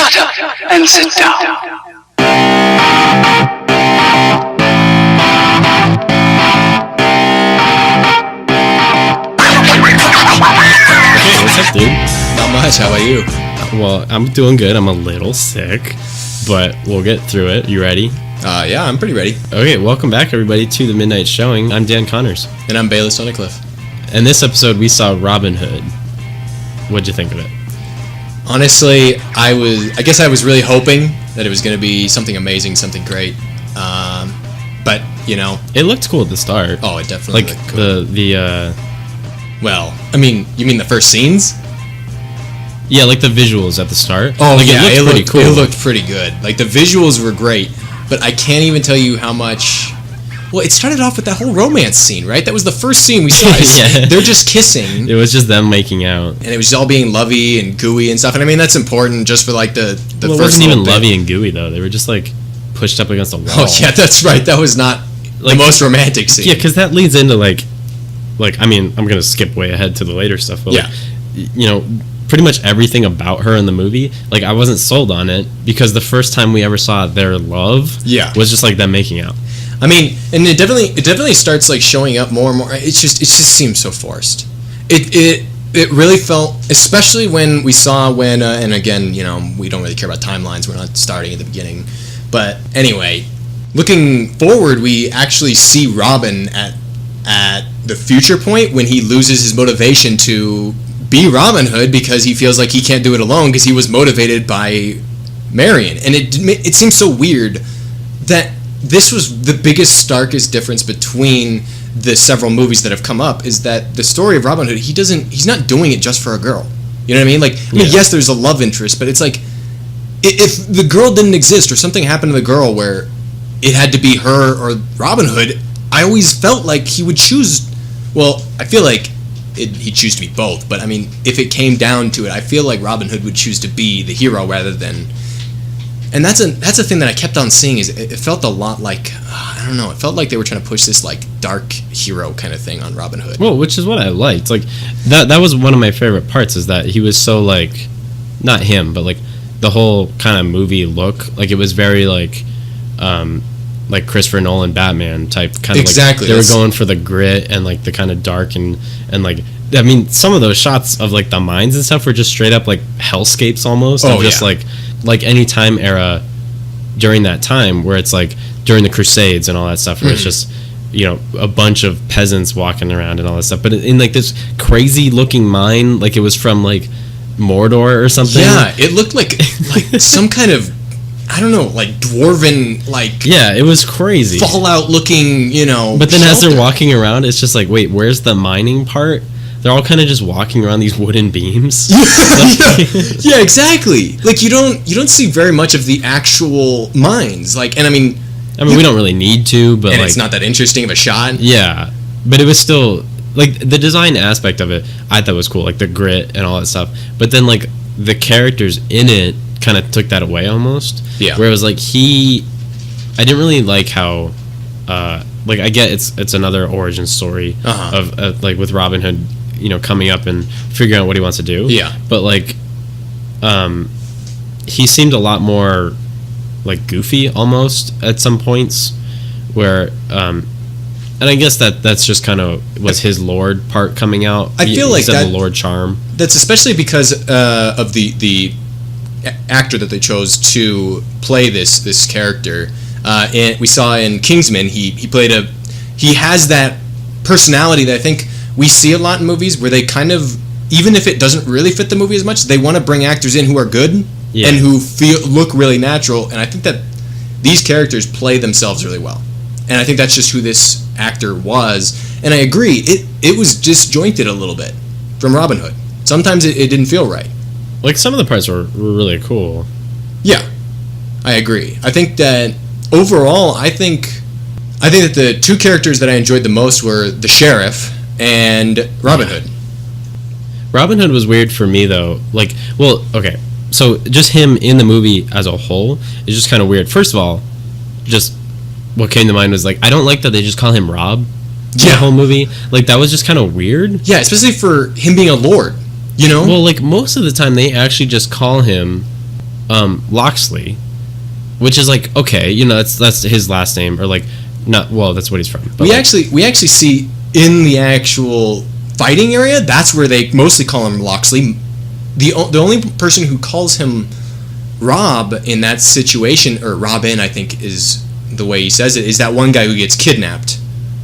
Shut up and sit down. Hey, what's up, dude? Not much. How about you? Well, I'm doing good. I'm a little sick, but we'll get through it. You ready? Yeah, I'm pretty ready. Okay, welcome back, everybody, to the Midnight Showing. I'm Dan Connors. And I'm Baylus on a cliff. In this episode, we saw Robin Hood. What'd you think of it? Honestly, I guess I was really hoping that it was going to be something amazing, something great. But, you know. It looked cool at the start. Oh, it definitely looked cool. Well, I mean, you mean the first scenes? Yeah, like the visuals at the start. Oh, like, yeah, it looked pretty cool. It looked pretty good. Like, the visuals were great, but I can't even tell you how much... Well, it started off with that whole romance scene, right? That was the first scene we saw. Yeah. They're just kissing. It was just them making out. And it was all being lovey and gooey and stuff. And I mean, that's important just for, like, the well, first it wasn't even bit. lovey and gooey, though. They were just, like, pushed up against a wall. Oh, yeah, that's right. That was not the most romantic scene. Yeah, because that leads into, like, I mean, I'm going to skip way ahead to the later stuff. But, yeah. like, you know, pretty much everything about her in the movie, like, I wasn't sold on it because the first time we ever saw their love was just, like, them making out. I mean, and it definitely starts, like, showing up more and more. It just seems so forced. It really felt, especially when we saw and again, you know, we don't really care about timelines. We're not starting at the beginning. But anyway, looking forward, we actually see Robin at the future point when he loses his motivation to be Robin Hood because he feels like he can't do it alone because he was motivated by Marion. And it seems so weird that this was the biggest, starkest difference between the several movies that have come up is that the story of Robin Hood, he's not doing it just for a girl. You know what I mean? Like, yes, there's a love interest, but it's like, if the girl didn't exist or something happened to the girl where it had to be her or Robin Hood, I always felt like he would choose, well, I feel like he'd choose to be both, but I mean, if it came down to it, I feel like Robin Hood would choose to be the hero rather than... And that's a thing that I kept on seeing is it felt a lot like, I don't know, it felt like they were trying to push this like dark hero kind of thing on Robin Hood. Well, which is what I liked. Like that was one of my favorite parts is that he was so like, not him, but like the whole kind of movie look. Like it was very like Christopher Nolan Batman type kind of exactly. Like they were going for the grit and like the kind of dark and like I mean some of those shots of like the mines and stuff were just straight up like hellscapes almost. Oh, just like any time era during that time where it's like during the Crusades and all that stuff where it's just, you know, a bunch of peasants walking around and all that stuff, but in like this crazy looking mine, like it was from like Mordor or something. Yeah, it looked like some kind of, I don't know, like dwarven, like, yeah, it was crazy Fallout looking, you know, but then shelter. as they're walking around it's just like, wait, where's the mining part? They're all kind of just walking around these wooden beams. Yeah, exactly. Like you don't see very much of the actual mines. Like, and I mean, we don't really need to, but and like, it's not that interesting of a shot. Yeah, but it was still like the design aspect of it. I thought was cool, like the grit and all that stuff. But then like the characters in it kind of took that away almost. Yeah. Where it was like I didn't really like how, like I get it's another origin story of like with Robin Hood. You know, coming up and figuring out what he wants to do. Yeah. But like, he seemed a lot more like goofy almost at some points, where, and I guess that's just kind of was his Lord part coming out. I feel like that the Lord charm. That's especially because of the actor that they chose to play this character. And we saw in Kingsman, he has that personality that I think we see a lot in movies where they kind of, even if it doesn't really fit the movie as much, they want to bring actors in who are good and who look really natural. And I think that these characters play themselves really well. And I think that's just who this actor was. And I agree, it was disjointed a little bit from Robin Hood. Sometimes it didn't feel right. Like some of the parts were really cool. Yeah, I agree. I think that overall, I think that the two characters that I enjoyed the most were the sheriff and Robin Hood. Robin Hood was weird for me though. Like, well, okay, so just him in the movie as a whole is just kind of weird. First of all, just what came to mind was like I don't like that they just call him Rob. The whole movie, like that was just kind of weird. Yeah, especially for him being a lord. You know. Well, like most of the time they actually just call him Loxley, which is like, okay, you know, that's his last name, or like, not, well, that's what he's from. But we actually see in the actual fighting area, that's where they mostly call him Loxley. The only person who calls him Rob in that situation, or Robin, I think is the way he says it, is that one guy who gets kidnapped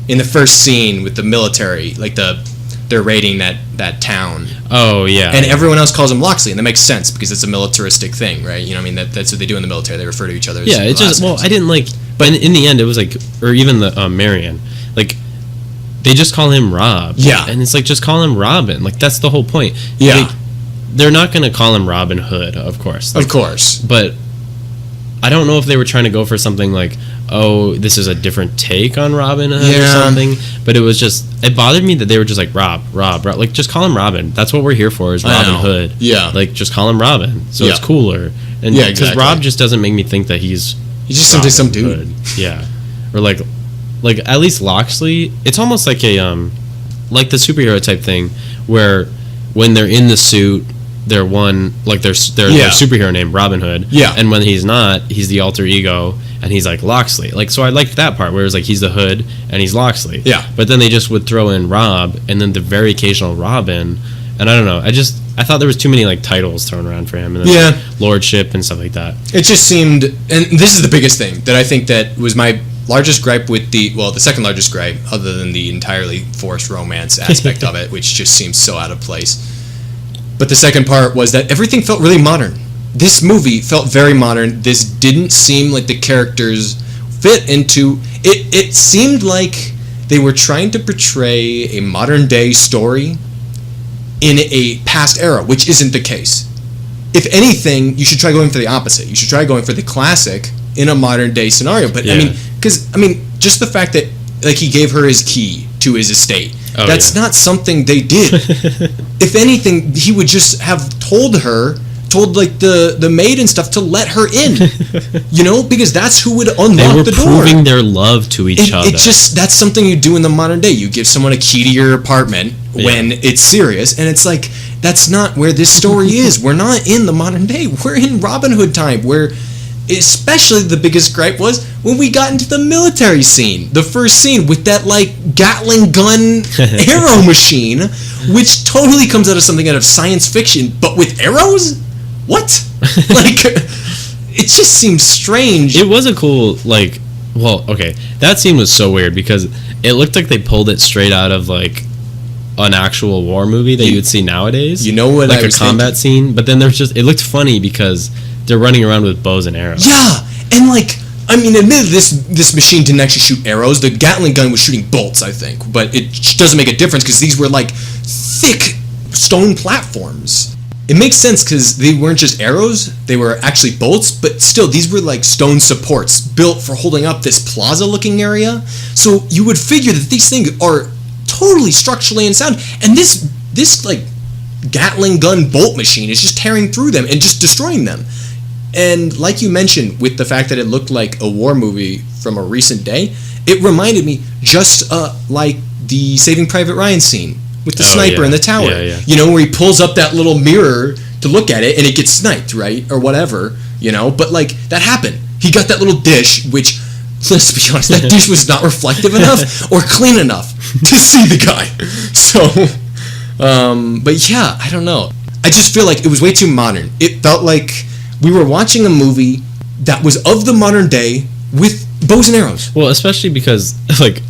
in the first scene with the military, like they're raiding that town. Oh, yeah. And everyone else calls him Loxley, and that makes sense because it's a militaristic thing, right? You know what I mean? That's what they do in the military. They refer to each other as yeah, it's just, well, I didn't like, but in the end, it was like, or even the Marion, like, they just call him Rob. Yeah. And it's like, just call him Robin. Like, that's the whole point. Yeah. Like, they're not going to call him Robin Hood, of course. Like, of course. But I don't know if they were trying to go for something like, oh, this is a different take on Robin Hood or something. But it was just, it bothered me that they were just like, Rob. Like, just call him Robin. That's what we're here for, is Robin Hood. Yeah. Like, just call him Robin. So it's cooler. And yeah, because exactly. Rob just doesn't make me think that he's just simply some dude. Hood. Yeah. Or like at least Loxley, it's almost like a like the superhero type thing where when they're in the suit, they're one, like their superhero name, Robin Hood. Yeah. And when he's not, he's the alter ego, and he's like Loxley. Like, so I liked that part where it's like he's the Hood and he's Loxley. Yeah. But then they just would throw in Rob and then the very occasional Robin, and I don't know. I thought there was too many like titles thrown around for him, and then lordship and stuff like that. It just seemed, and this is the biggest thing that I think that was my largest gripe with the second largest gripe, other than the entirely forced romance aspect of it, which just seems so out of place. But the second part was that everything felt really modern. This movie felt very modern. This didn't seem like the characters fit into it. It seemed like they were trying to portray a modern day story in a past era, which isn't the case. If anything, you should try going for the opposite. You should try going for the classic in a modern day scenario. But I mean, just the fact that like he gave her his key to his estate, that's not something they did. If anything, he would just have told like the maid and stuff to let her in, you know, because that's who would unlock the door. They were proving their love to each other. It just, that's something you do in the modern day. You give someone a key to your apartment when it's serious, and it's like, that's not where this story is. We're not in the modern day. We're in Robin Hood time, where especially the biggest gripe was when we got into the military scene, the first scene with that like Gatling gun arrow machine, which totally comes out of science fiction, but with arrows? What? Like, it just seems strange. It was a cool, like, well, okay, that scene was so weird because it looked like they pulled it straight out of like an actual war movie that you would see nowadays. You know what? Like a combat scene, but then there's just, it looked funny because they're running around with bows and arrows. Yeah, and like, I mean, admittedly, this machine didn't actually shoot arrows. The Gatling gun was shooting bolts, I think, but it doesn't make a difference because these were like thick stone platforms. It makes sense because they weren't just arrows, they were actually bolts, but still, these were like stone supports built for holding up this plaza-looking area. So you would figure that these things are totally structurally unsound, and this like Gatling gun bolt machine is just tearing through them and just destroying them. And like you mentioned, with the fact that it looked like a war movie from a recent day, it reminded me just like the Saving Private Ryan scene with the sniper in the tower. You know, where he pulls up that little mirror to look at it and it gets sniped, right? Or whatever, you know? But like, that happened. He got that little dish, which, let's be honest, that dish was not reflective enough or clean enough to see the guy. So, but yeah, I don't know. I just feel like it was way too modern. It felt like we were watching a movie that was of the modern day with bows and arrows. Well, especially because, like,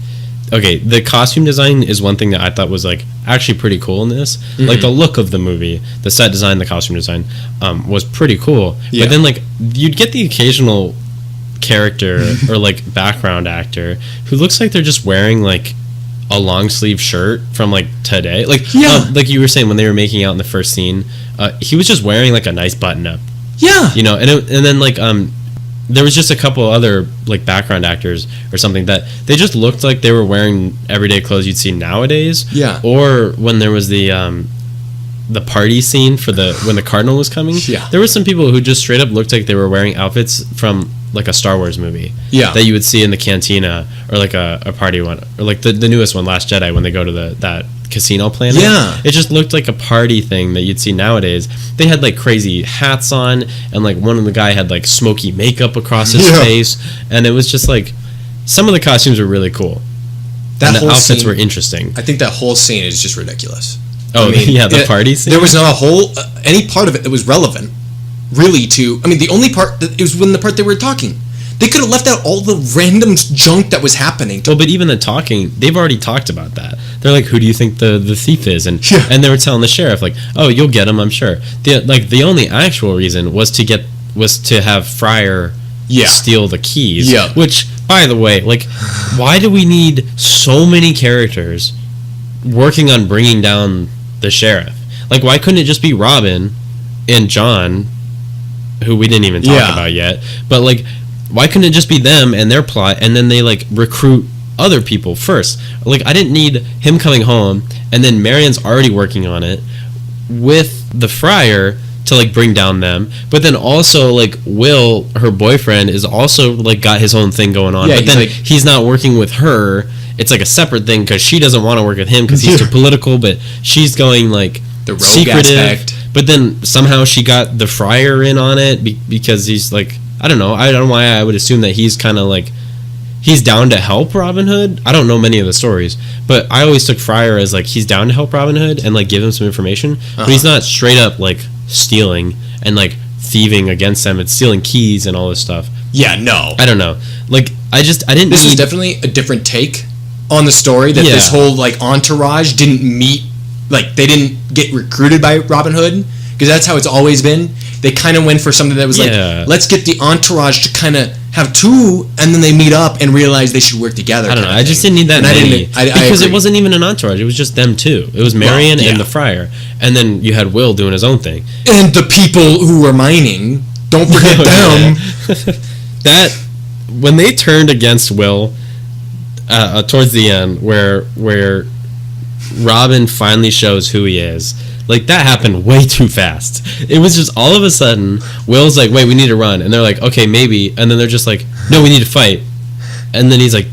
okay, the costume design is one thing that I thought was, like, actually pretty cool in this. Mm-hmm. Like, the look of the movie, the set design, the costume design, was pretty cool. Yeah. But then, like, you'd get the occasional character or, like, background actor who looks like they're just wearing, like, a long sleeve shirt from, like, today. Like, like you were saying when they were making out in the first scene, he was just wearing, like, a nice button-up. Yeah. You know, and then, like, there was just a couple other, like, background actors or something that they just looked like they were wearing everyday clothes you'd see nowadays. Yeah. Or when there was the party scene for when the Cardinal was coming. Yeah. There were some people who just straight up looked like they were wearing outfits from, like, a Star Wars movie. Yeah. That you would see in the cantina or, like, a party one. Or, like, the newest one, Last Jedi, when they go to that Casino Planet. Yeah. It just looked like a party thing that you'd see nowadays. They had like crazy hats on, and like one of the guy had like smoky makeup across his face, and it was just like some of the costumes were really cool. That and the whole outfits scene, were interesting. I think that whole scene is just ridiculous. Oh, I mean, yeah, the party scene? There was not a whole any part of it that was relevant, really. The only part that it was when the part they were talking. They could have left out all the random junk that was happening. Well, but even the talking, they've already talked about that. They're like, "Who do you think the thief is?" And they were telling the sheriff like, "Oh, you'll get him, I'm sure." The only actual reason was to have Fryer steal the keys. Yeah. Which, by the way, like, why do we need so many characters working on bringing down the sheriff? Like, why couldn't it just be Robin and John, who we didn't even talk about yet? But like, why couldn't it just be them and their plot, and then they like recruit other people first? Like, I didn't need him coming home and then Marion's already working on it with the Friar to like bring down them, but then also like Will, her boyfriend, is also like got his own thing going on, but then he's not working with her. It's like a separate thing because she doesn't want to work with him because he's too political, but she's going like the rogue secretive aspect. But then somehow she got the Friar in on it because he's like, I don't know why I would assume that he's kind of like, he's down to help Robin Hood. I don't know many of the stories, but I always took Friar as like he's down to help Robin Hood and like give him some information, but he's not straight up like stealing and like thieving against them. It's stealing keys and all this stuff. Yeah, no. I don't know. Like, I didn't This is definitely a different take on the story, that this whole like entourage didn't meet, like they didn't get recruited by Robin Hood, because that's how it's always been. They kind of went for something that was like, let's get the entourage to kind of have two, and then they meet up and realize they should work together. I don't know. I just didn't need that many. Because it wasn't even an entourage. It was just them two. It was Marion and the Friar. And then you had Will doing his own thing. And the people who were mining. Don't forget them. That, when they turned against Will towards the end, where Robin finally shows who he is, like, that happened way too fast. It was just all of a sudden, Will's like, wait, we need to run. And they're like, okay, maybe. And then they're just like, no, we need to fight. And then he's like,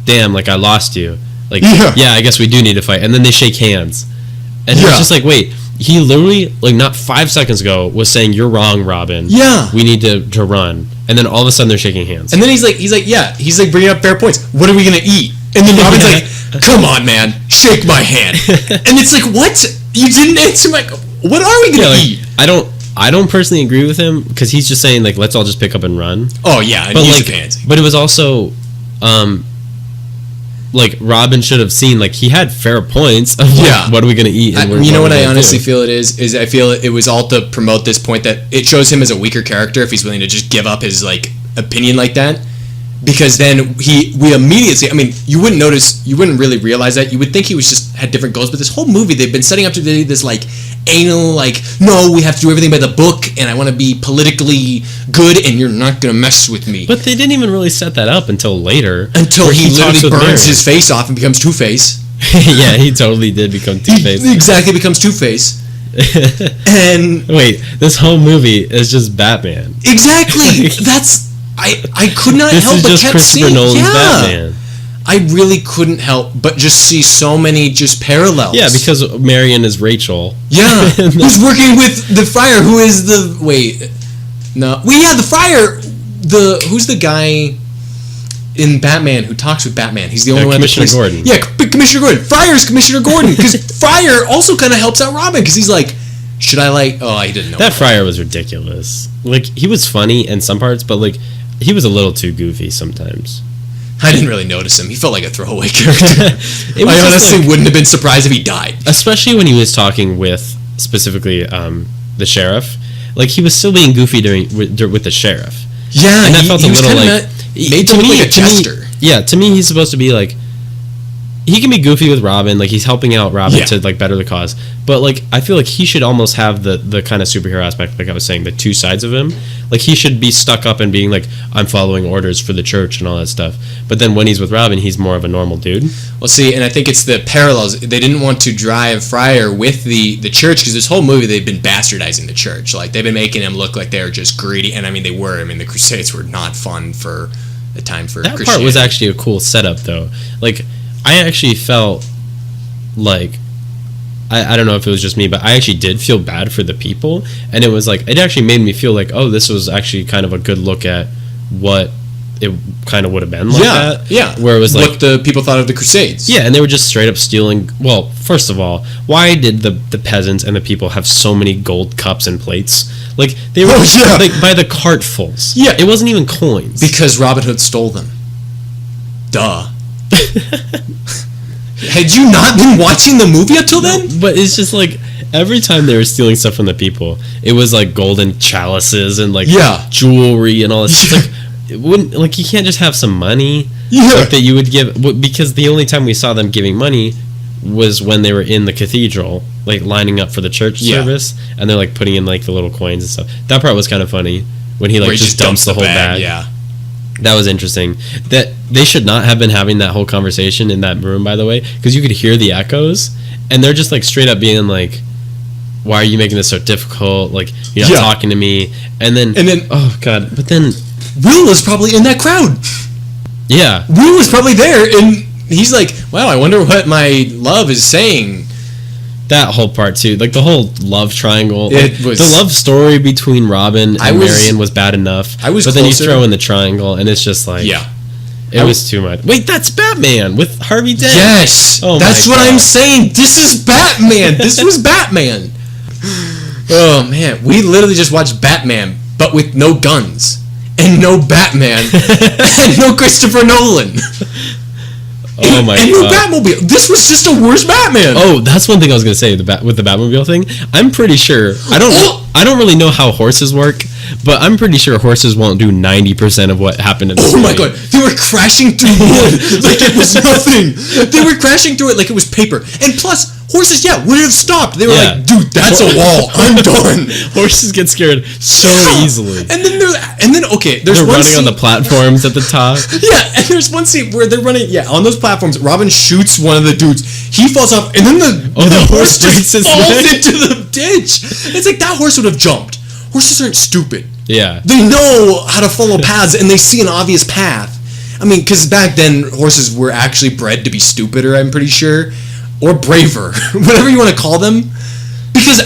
damn, like, I lost you. Like, yeah, I guess we do need to fight. And then they shake hands. And it's just like, wait, he literally, like, not 5 seconds ago was saying, you're wrong, Robin. Yeah. We need to run. And then all of a sudden they're shaking hands. And then he's like bringing up fair points. What are we going to eat? And then Robin's like, come on, man, shake my hand. And it's like, what? You didn't answer my... What are we going to eat? I don't personally agree with him, because he's just saying, like, let's all just pick up and run. Oh, yeah, and but he's like, a pansy. But it was also... like, Robin should have seen, like, he had fair points of, like, what are we going to eat? And you know what I honestly feel it is I feel it was all to promote this point that it shows him as a weaker character if he's willing to just give up his, like, opinion like that. Because then we immediately, I mean, you wouldn't really realize that. You would think he was just had different goals, but this whole movie, they've been setting up to do this, like, anal, like, no, we have to do everything by the book, and I want to be politically good, and you're not going to mess with me. But they didn't even really set that up until later. Until he literally burns his face off and becomes Two-Face. Yeah, he totally did become Two-Face. He exactly becomes Two-Face. And... Wait, this whole movie is just Batman. Exactly! That's... I could not help but kept seeing... Nolan's Batman. I really couldn't help but just see so many just parallels. Yeah, because Marion is Rachel. Yeah, who's working with the Friar, who is the... Wait, no. Well, yeah, the Friar, who's the guy in Batman who talks with Batman? He's the only one... Commissioner Gordon. Yeah, Commissioner Gordon. Friar's Commissioner Gordon, because Friar also kind of helps out Robin, because he's like, should I, like... Oh, I didn't know. That Friar was ridiculous. Like, he was funny in some parts, but, like, he was a little too goofy sometimes. I didn't really notice him. He felt like a throwaway character. I honestly wouldn't have been surprised if he died. Especially when he was talking with, specifically, the sheriff. Like, he was still being goofy with the sheriff. Yeah, and that felt a little like... Made to look like a jester. Yeah, to me, he's supposed to be, like... He can be goofy with Robin, like, he's helping out Robin to, like, better the cause. But, like, I feel like he should almost have the kind of superhero aspect, like I was saying, the two sides of him. Like, he should be stuck up and being like, I'm following orders for the church and all that stuff. But then when he's with Robin, he's more of a normal dude. Well, see, and I think it's the parallels. They didn't want to drive Friar with the church, because this whole movie, they've been bastardizing the church. Like, they've been making him look like they're just greedy. And, I mean, they were. I mean, the Crusades were not fun for the time for Christianity. That part was actually a cool setup, though. Like... I actually felt like I don't know if it was just me, but I actually did feel bad for the people, and it was like it actually made me feel like, oh, this was actually kind of a good look at what it kind of would have been like that. Yeah, where it was like what the people thought of the Crusades. Yeah, and they were just straight up stealing. Well, first of all, why did the peasants and the people have so many gold cups and plates? Like they were like by the cartfuls. Yeah, it wasn't even coins because Robin Hood stole them. Duh. Had you not been watching the movie up till then? But it's just like every time they were stealing stuff from the people, it was like golden chalices and like jewelry and all this. It's like it wouldn't, like, you can't just have some money like that you would give, because the only time we saw them giving money was when they were in the cathedral, like lining up for the church service, and they're like putting in like the little coins and stuff. That part was kind of funny when he like just dumps the whole bag. Yeah. That was interesting. That they should not have been having that whole conversation in that room, by the way, because you could hear the echoes, and they're just like straight up being like, "Why are you making this so difficult? Like, you're not talking to me." And then, oh god! But then, Will was probably in that crowd. Yeah, Will was probably there, and he's like, "Wow, I wonder what my love is saying." That whole part too, like the whole love triangle, it was, the love story between Robin and Marion was bad enough. But then you throw in the triangle, and it's just like, it was too much. Wait, that's Batman with Harvey Dent. Yes, that's what I'm saying. This is Batman. This was Batman. Oh man, we literally just watched Batman, but with no guns and no Batman and no Christopher Nolan. Oh my god! And no Batmobile. This was just a worse Batman. Oh, that's one thing I was gonna say. With the Batmobile thing, I'm pretty sure. I don't really know how horses work, but I'm pretty sure horses won't do 90% of what happened in this movie. Oh my god! They were crashing through wood like it was nothing. They were crashing through it like it was paper. And plus, horses, would have stopped. They were like, "Dude, that's a wall. I'm done." Horses get scared so easily. And then there's they're running on the platforms at the top. Yeah, and there's one scene where they're running. Yeah, on those platforms, Robin shoots one of the dudes. He falls off, and then the horse just falls into the ditch. It's like that horse would have jumped. Horses aren't stupid. Yeah, they know how to follow paths, and they see an obvious path. I mean, because back then horses were actually bred to be stupider. I'm pretty sure. Or braver, whatever you want to call them, because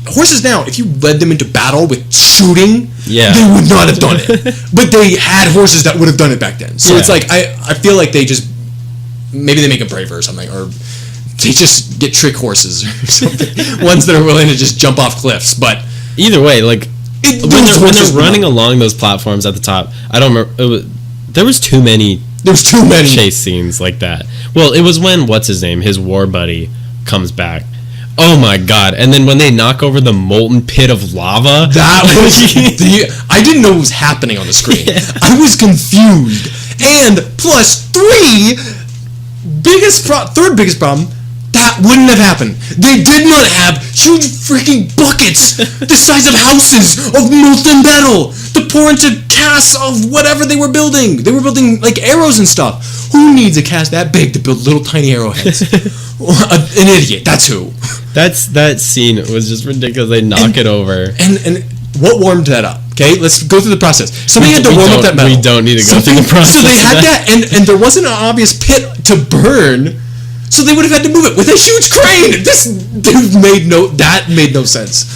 horses now, if you led them into battle with shooting, they would not have done it. But they had horses that would have done it back then. So it's like I feel like they just maybe they make them braver or something, or they just get trick horses or something, ones that are willing to just jump off cliffs. But either way, like when they're running along those platforms at the top, I don't remember. There was too many. There's too many chase scenes like that. Well, it was when what's his name, his war buddy, comes back. Oh my god! And then when they knock over the molten pit of lava, that was I didn't know what was happening on the screen. Yeah. I was confused. And plus third biggest problem. That wouldn't have happened. They did not have huge freaking buckets the size of houses of molten metal to pour into casts of whatever they were building. They were building like arrows and stuff. Who needs a cast that big to build little tiny arrowheads? An idiot. That's who. That scene was just ridiculous. They knock it over. And what warmed that up? Okay, let's go through the process. Somebody had to warm up that metal. We don't need to go through the process. So they had that, and there wasn't an obvious pit to burn. So they would have had to move it with a huge crane. That made no sense.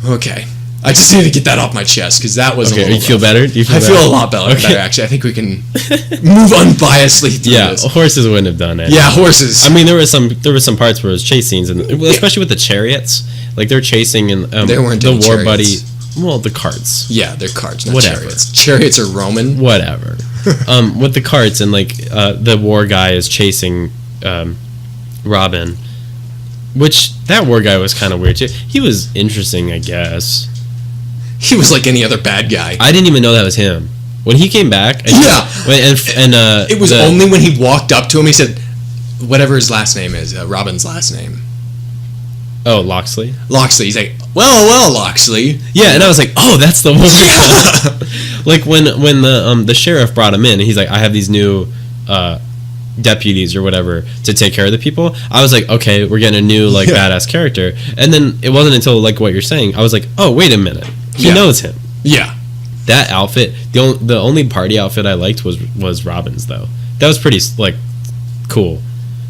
Okay, I just need to get that off my chest because that was a little rough. You feel better? I feel a lot better. Actually, I think we can move unbiasedly through this. Horses wouldn't have done it. Yeah, horses. I mean, there were some parts where it was chase scenes, and especially with the chariots, like they're chasing and they weren't the war chariots. buddy. Well, the carts. Yeah, they're carts, not whatever. Chariots. Chariots are Roman. Whatever. With the carts and like the war guy is chasing Robin, which that war guy was kind of weird too. He was interesting, I guess. He was like any other bad guy. I didn't even know that was him when he came back. It was only when he walked up to him. He said, "Whatever his last name is, Robin's last name." Oh, Loxley. Loxley. He's like, well, Loxley. Yeah, and I was like, oh, that's the one. Yeah. Like when the sheriff brought him in, and he's like, I have these new deputies or whatever to take care of the people. I was like, okay, we're getting a new like badass character. And then it wasn't until like what you're saying, I was like, oh, wait a minute, he knows him. Yeah. That outfit, the only party outfit I liked was Robin's though. That was pretty like cool.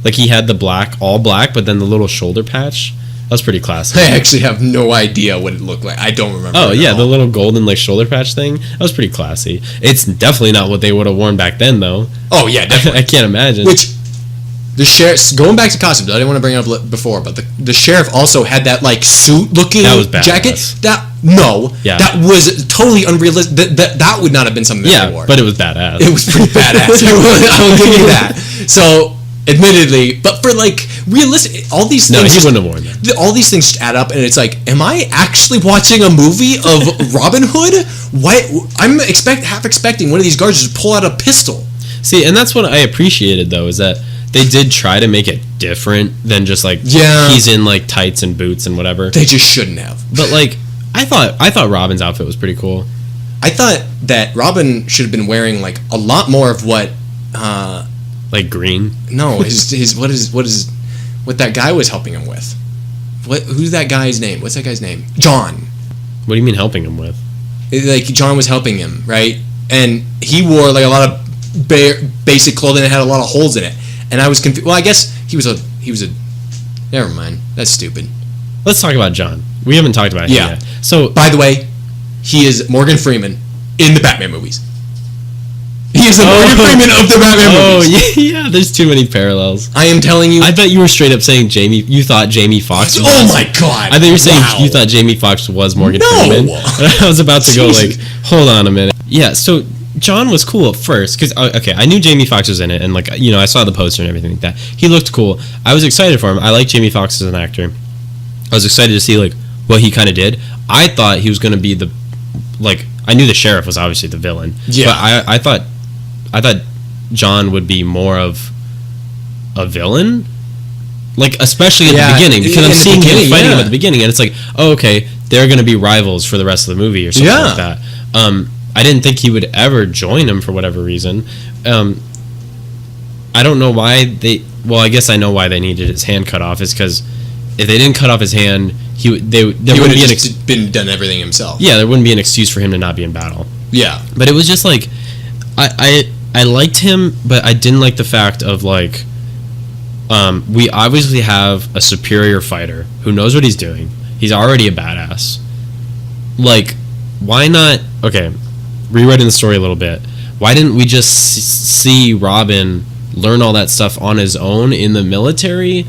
Like he had the all black, but then the little shoulder patch. That was pretty classic. I actually have no idea what it looked like. I don't remember. Oh yeah, all. the little golden like shoulder patch thing. That was pretty classy. It's definitely not what they would have worn back then, though. Oh yeah, definitely. I can't imagine. Which the sheriff, going back to costumes, I didn't want to bring it up before, but the sheriff also had that like suit-looking jacket. That was totally unrealistic. That would not have been something that they wore. But it was badass. It was pretty badass. I will give you that. So. Admittedly, but for like realistic, all these things. No, he wouldn't have worn that. All these things just add up, and it's like, am I actually watching a movie of Robin Hood? Why? I'm half expecting one of these guards to pull out a pistol. See, and that's what I appreciated though, is that they did try to make it different than just like he's in like tights and boots and whatever. They just shouldn't have. But like, I thought Robin's outfit was pretty cool. I thought that Robin should have been wearing like a lot more of what. Like green? No, his what that guy was helping him with. Who's that guy's name? What's that guy's name? John. What do you mean helping him with? Like John was helping him, right? And he wore like a lot of basic clothing that had a lot of holes in it. And I was confused. Well, I guess he was a. Never mind. That's stupid. Let's talk about John. We haven't talked about him yet. So, by the way, he is Morgan Freeman in the Batman movies. He is the Morgan Freeman of the Batman movies. Oh, yeah, there's too many parallels. I am telling you. I bet you were straight up saying you thought Jamie Foxx was. Oh my god. I thought you were saying you thought Jamie Foxx was Morgan Freeman. And I was about to go like, hold on a minute. Yeah, so John was cool at first, because, I knew Jamie Foxx was in it, and like, I saw the poster and everything like that. He looked cool. I was excited for him. I like Jamie Foxx as an actor. I was excited to see like what he kind of did. I thought he was going to be I knew the sheriff was obviously the villain. Yeah. But I thought John would be more of a villain, like especially at the beginning, because I'm seeing him fighting him at the beginning, and it's like, oh, okay, they're going to be rivals for the rest of the movie or something like that. I didn't think he would ever join him for whatever reason. I don't know why they. Well, I guess I know why they needed his hand cut off. Is because if they didn't cut off his hand, he would have been done everything himself. Yeah, there wouldn't be an excuse for him to not be in battle. Yeah, but it was just like I liked him, but I didn't like the fact of like we obviously have a superior fighter who knows what he's doing. He's already a badass. Like, why not? Okay, rewriting the story a little bit. Why didn't we just see Robin learn all that stuff on his own in the military,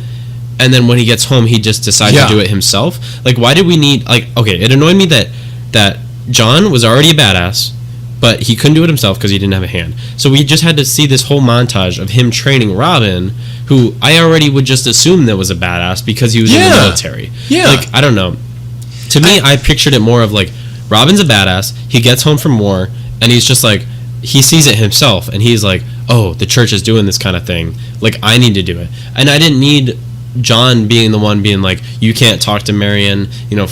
and then when he gets home, he just decides to do it himself? Like, why did we need? Like, okay, it annoyed me that John was already a badass, but he couldn't do it himself because he didn't have a hand. So we just had to see this whole montage of him training Robin, who I already would just assume that was a badass because he was in the military. Yeah. Like, I don't know. To me, I pictured it more of like, Robin's a badass, he gets home from war, and he's just like, he sees it himself, and he's like, oh, the church is doing this kind of thing. Like, I need to do it. And I didn't need John being the one being like, you can't talk to Marion,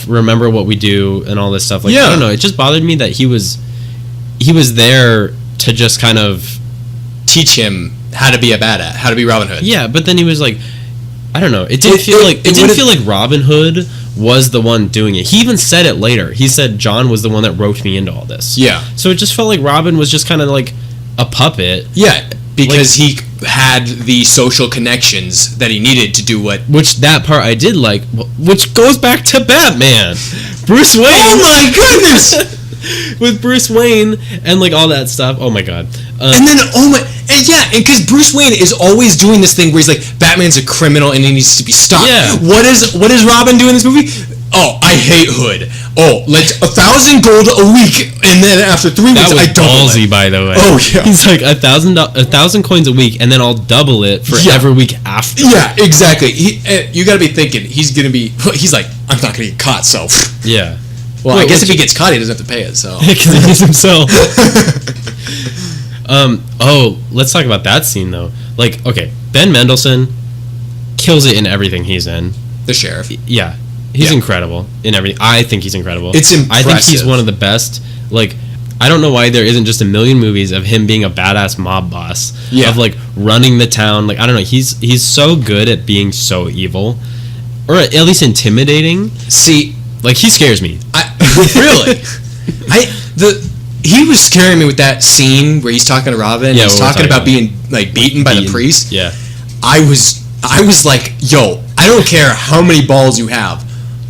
remember what we do, and all this stuff. Like, I don't know, it just bothered me that he was there to just kind of teach him how to be a badass, how to be Robin Hood. Yeah, but then he was like, I don't know. It didn't feel like Robin Hood was the one doing it. He even said it later. He said John was the one that roped me into all this. Yeah. So it just felt like Robin was just kind of like a puppet. Yeah, because he had the social connections that he needed to do what. Which that part I did like, which goes back to Batman. Bruce Wayne. Oh my goodness! With Bruce Wayne and like all that stuff. Oh my god. And then because Bruce Wayne is always doing this thing where he's like, Batman's a criminal and he needs to be stopped. Yeah. What is Robin doing in this movie? Oh, I hate Hood. Oh, like 1,000 gold a week, and then after 3 weeks, I double ballsy, by the way. Oh yeah. He's like 1,000 coins a week, and then I'll double it for every week after. Yeah, exactly. You got to be thinking he's like, I'm not gonna get caught, so yeah. Well, I guess if he gets caught, he doesn't have to pay it, so. Because he is himself. Let's talk about that scene, though. Like, okay, Ben Mendelsohn kills it in everything he's in. The sheriff. Yeah. He's incredible in everything. I think he's incredible. It's impressive. I think he's one of the best. Like, I don't know why there isn't just a million movies of him being a badass mob boss. Yeah. Of, like, running the town. Like, I don't know. He's so good at being so evil. Or at least intimidating. See... Like, he scares me. Really? He was scaring me with that scene where he's talking to Robin. Yeah, he's talking about being like beaten by the priest. Yeah. I was I was like, yo, I don't care how many balls you have.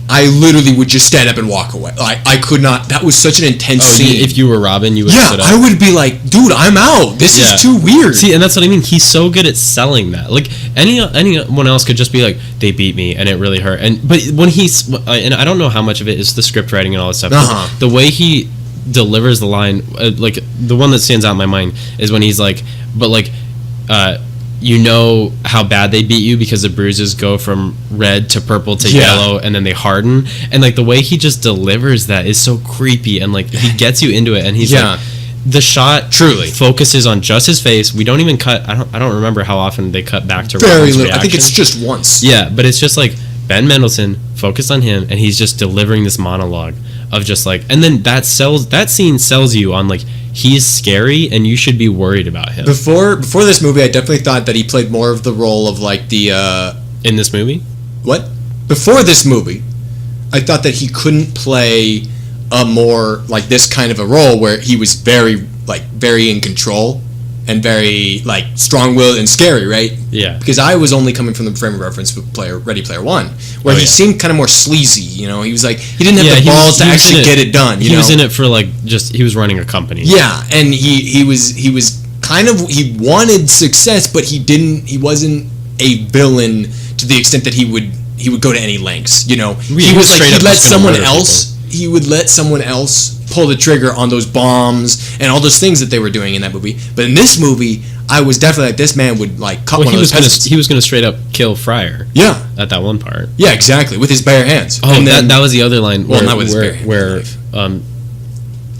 I literally would just stand up and walk away. I could not. That was such an intense scene. If you were Robin, you would sit up. I would be like, dude, I'm out. This is too weird. See, and that's what I mean. He's so good at selling that. Like anyone else could just be like, they beat me and it really hurt. But when and I don't know how much of it is the script writing and all that stuff. The way he delivers the line, like the one that stands out in my mind is when he's like, but like, you know how bad they beat you because the bruises go from red to purple to yellow and then they harden, and like the way he just delivers that is so creepy, and like he gets you into it, and he's like, the shot truly focuses on just his face. We don't even cut. I don't remember how often they cut back to very Robin's little. reaction. I think it's just once. Yeah, but it's just like Ben Mendelsohn focused on him, and he's just delivering this monologue of just like, and then that scene sells you on like, he's scary and you should be worried about him. Before this movie, I definitely thought that he played more of the role of like the in this movie. What? Before this movie, I thought that he couldn't play a more like this kind of a role where he was very in control and very like strong-willed and scary, right? Yeah. Because I was only coming from the frame of reference with Ready Player One, where he seemed kind of more sleazy. You know, he was like he didn't have the balls to actually get it done. He was in it for like he was running a company. Yeah, and he was kind of, he wanted success, but he wasn't a villain to the extent that he would go to any lengths. You know, he was like he would let someone else pull the trigger on those bombs and all those things that they were doing in that movie. But in this movie, I was definitely like, this man would like cut one of those peasants. He was going to straight up kill Fryer. Yeah. At that one part. Yeah, exactly, with his bare hands. Oh, and that was the other line. Well, not with his bare hands. Where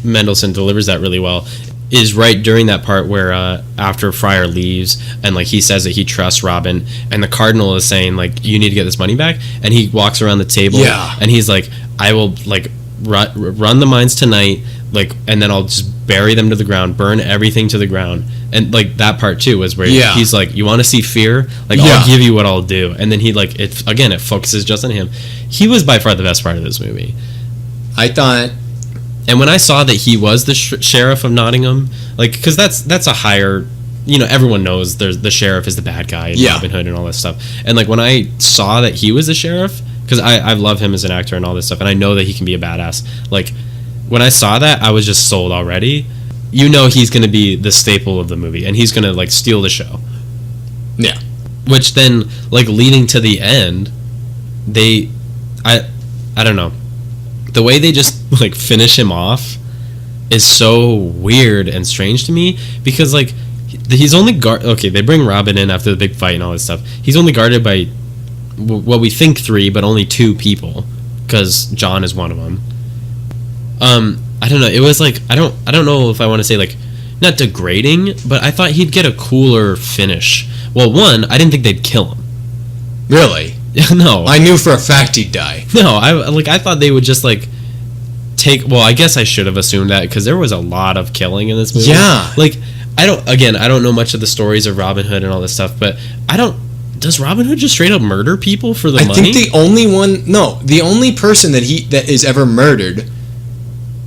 Mendelsohn delivers that really well. Is right during that part where after Fryer leaves and like he says that he trusts Robin, and the Cardinal is saying like, you need to get this money back, and he walks around the table and he's like, I will like run the mines tonight, like, and then I'll just bury them to the ground, burn everything to the ground. And like that part too was where he's like, you want to see fear, like I'll give you what I'll do. And then he like, it focuses just on him. He was by far the best part of this movie, I thought. And when I saw that he was the sheriff of Nottingham, like, because that's a higher, you know, everyone knows the sheriff is the bad guy in Robin Hood and all this stuff. And like when I saw that he was the sheriff, because I love him as an actor and all this stuff, and I know that he can be a badass. Like when I saw that, I was just sold already. You know, he's going to be the staple of the movie, and he's going to like steal the show. Yeah. Which then, like, leading to the end, I don't know. The way they just like finish him off is so weird and strange to me, because like he's only they bring Robin in after the big fight and all this stuff. He's only guarded by what we think 3, but only 2 people, because John is one of them. I don't know. It was like I don't know if I want to say like not degrading, but I thought he'd get a cooler finish. Well, one, I didn't think they'd kill him. Really? No. I knew for a fact he'd die. No, I thought they would just like take. Well, I guess I should have assumed that, because there was a lot of killing in this movie. Yeah. Like I don't know much of the stories of Robin Hood and all this stuff, but does Robin Hood just straight up murder people for the money? I think the only person that is ever murdered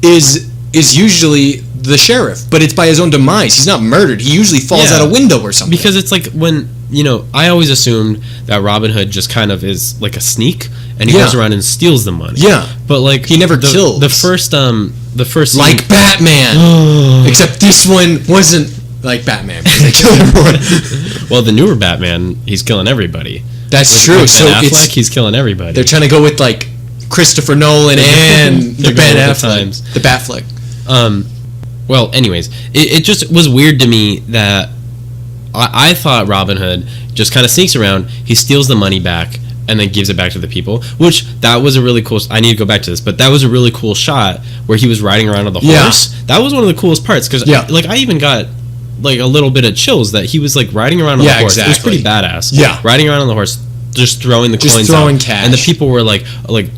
is usually the sheriff, but it's by his own demise. He's not murdered. He usually falls out a window or something. Because it's like when, you know, I always assumed that Robin Hood just kind of is like a sneak, and he goes around and steals the money. Yeah, but like he never killed. The first scene, like Batman, except this one wasn't like Batman because they killed everyone. Well, the newer Batman, he's killing everybody. That's true. With Ben Affleck, he's killing everybody. They're trying to go with like Christopher Nolan and the Ben Affleck, the Batfleck. Well, anyways, it just was weird to me that I thought Robin Hood just kind of sneaks around, he steals the money back, and then gives it back to the people, which that was a really cool. I need to go back to this, but that was a really cool shot where he was riding around on the horse. That was one of the coolest parts, because I even got like a little bit of chills that he was like riding around on the horse. Exactly. It was pretty badass. Yeah, riding around on the horse, just throwing the coins out, cash, and the people were like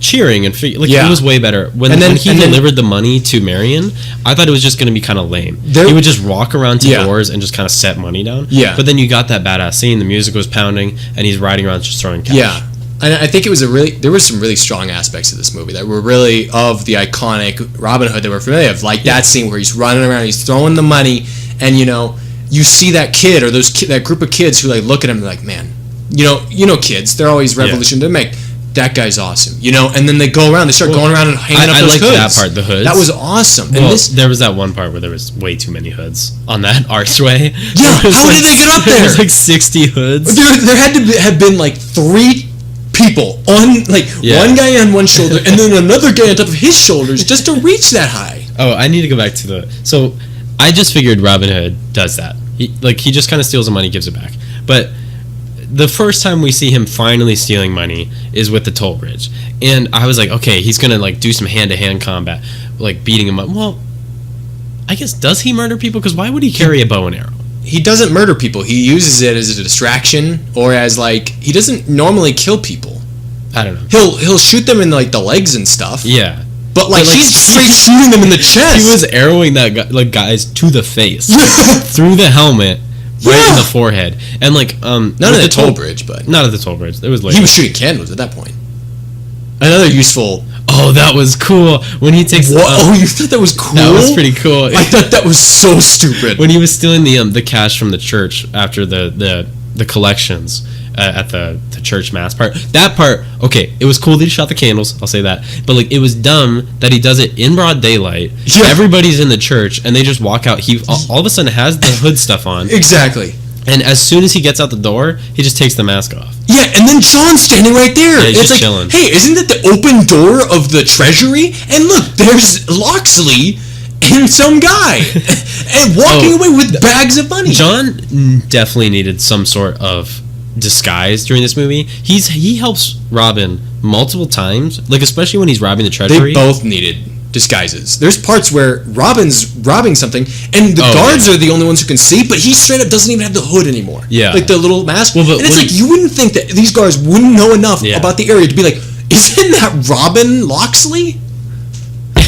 cheering and it was way better. When he delivered the money to Marion, I thought it was just going to be kind of lame. He would just walk around to doors and just kind of set money down. Yeah, but then you got that badass scene. The music was pounding, and he's riding around just throwing cash. Yeah. And I think there were some really strong aspects of this movie that were really of the iconic Robin Hood that we're familiar with, like that scene where he's running around, he's throwing the money, and you know, you see that kid or that group of kids who like look at him and like, man, kids, they're always revolution to make. That guy's awesome, and then they go around, they start going around and hanging up those hoods. I liked that part, the hoods. That was awesome. Well, there was that one part where there was way too many hoods on that archway. Yeah, how did they get up there? There was like 60 hoods. There had to have been like 3 people on, one guy on one shoulder and then another guy on top of his shoulders just to reach that high. Oh, I need to go back to so I just figured Robin Hood does that. He just kind of steals the money, gives it back. But the first time we see him finally stealing money is with the toll bridge. And I was like, okay, he's going to do some hand-to-hand combat, beating him up. Well, I guess, does he murder people? Because why would he carry a bow and arrow? He doesn't murder people. He uses it as a distraction, or as he doesn't normally kill people. I don't know. He'll shoot them in the legs and stuff. Yeah. But he's straight shooting them in the chest. He was arrowing that guy, guys to the face through the helmet. Right in the forehead. And not at the toll bridge, but not at the toll bridge. It was later. He was shooting candles at that point. Another useful. Oh, that was cool. When he takes you thought that was cool? That was pretty cool. I thought that was so stupid. When he was stealing the cash from the church after the collections at the church mass part. That part, okay, it was cool that he shot the candles, I'll say that. But it was dumb that he does it in broad daylight. Yeah. Everybody's in the church and they just walk out. He all of a sudden has the hood stuff on. Exactly. And as soon as he gets out the door, he just takes the mask off. Yeah, and then John's standing right there. Yeah, he's just chilling. Hey, isn't that the open door of the treasury? And look, there's Loxley and some guy and walking away with bags of money. John definitely needed some sort of disguise during this movie. He helps Robin multiple times, especially when he's robbing the treasury. They both needed disguises. There's parts where Robin's robbing something and the guards are the only ones who can see, but he straight up doesn't even have the hood anymore. Yeah. The little mask. Well, but and it's you wouldn't think that these guards wouldn't know enough about the area to be isn't that Robin Loxley?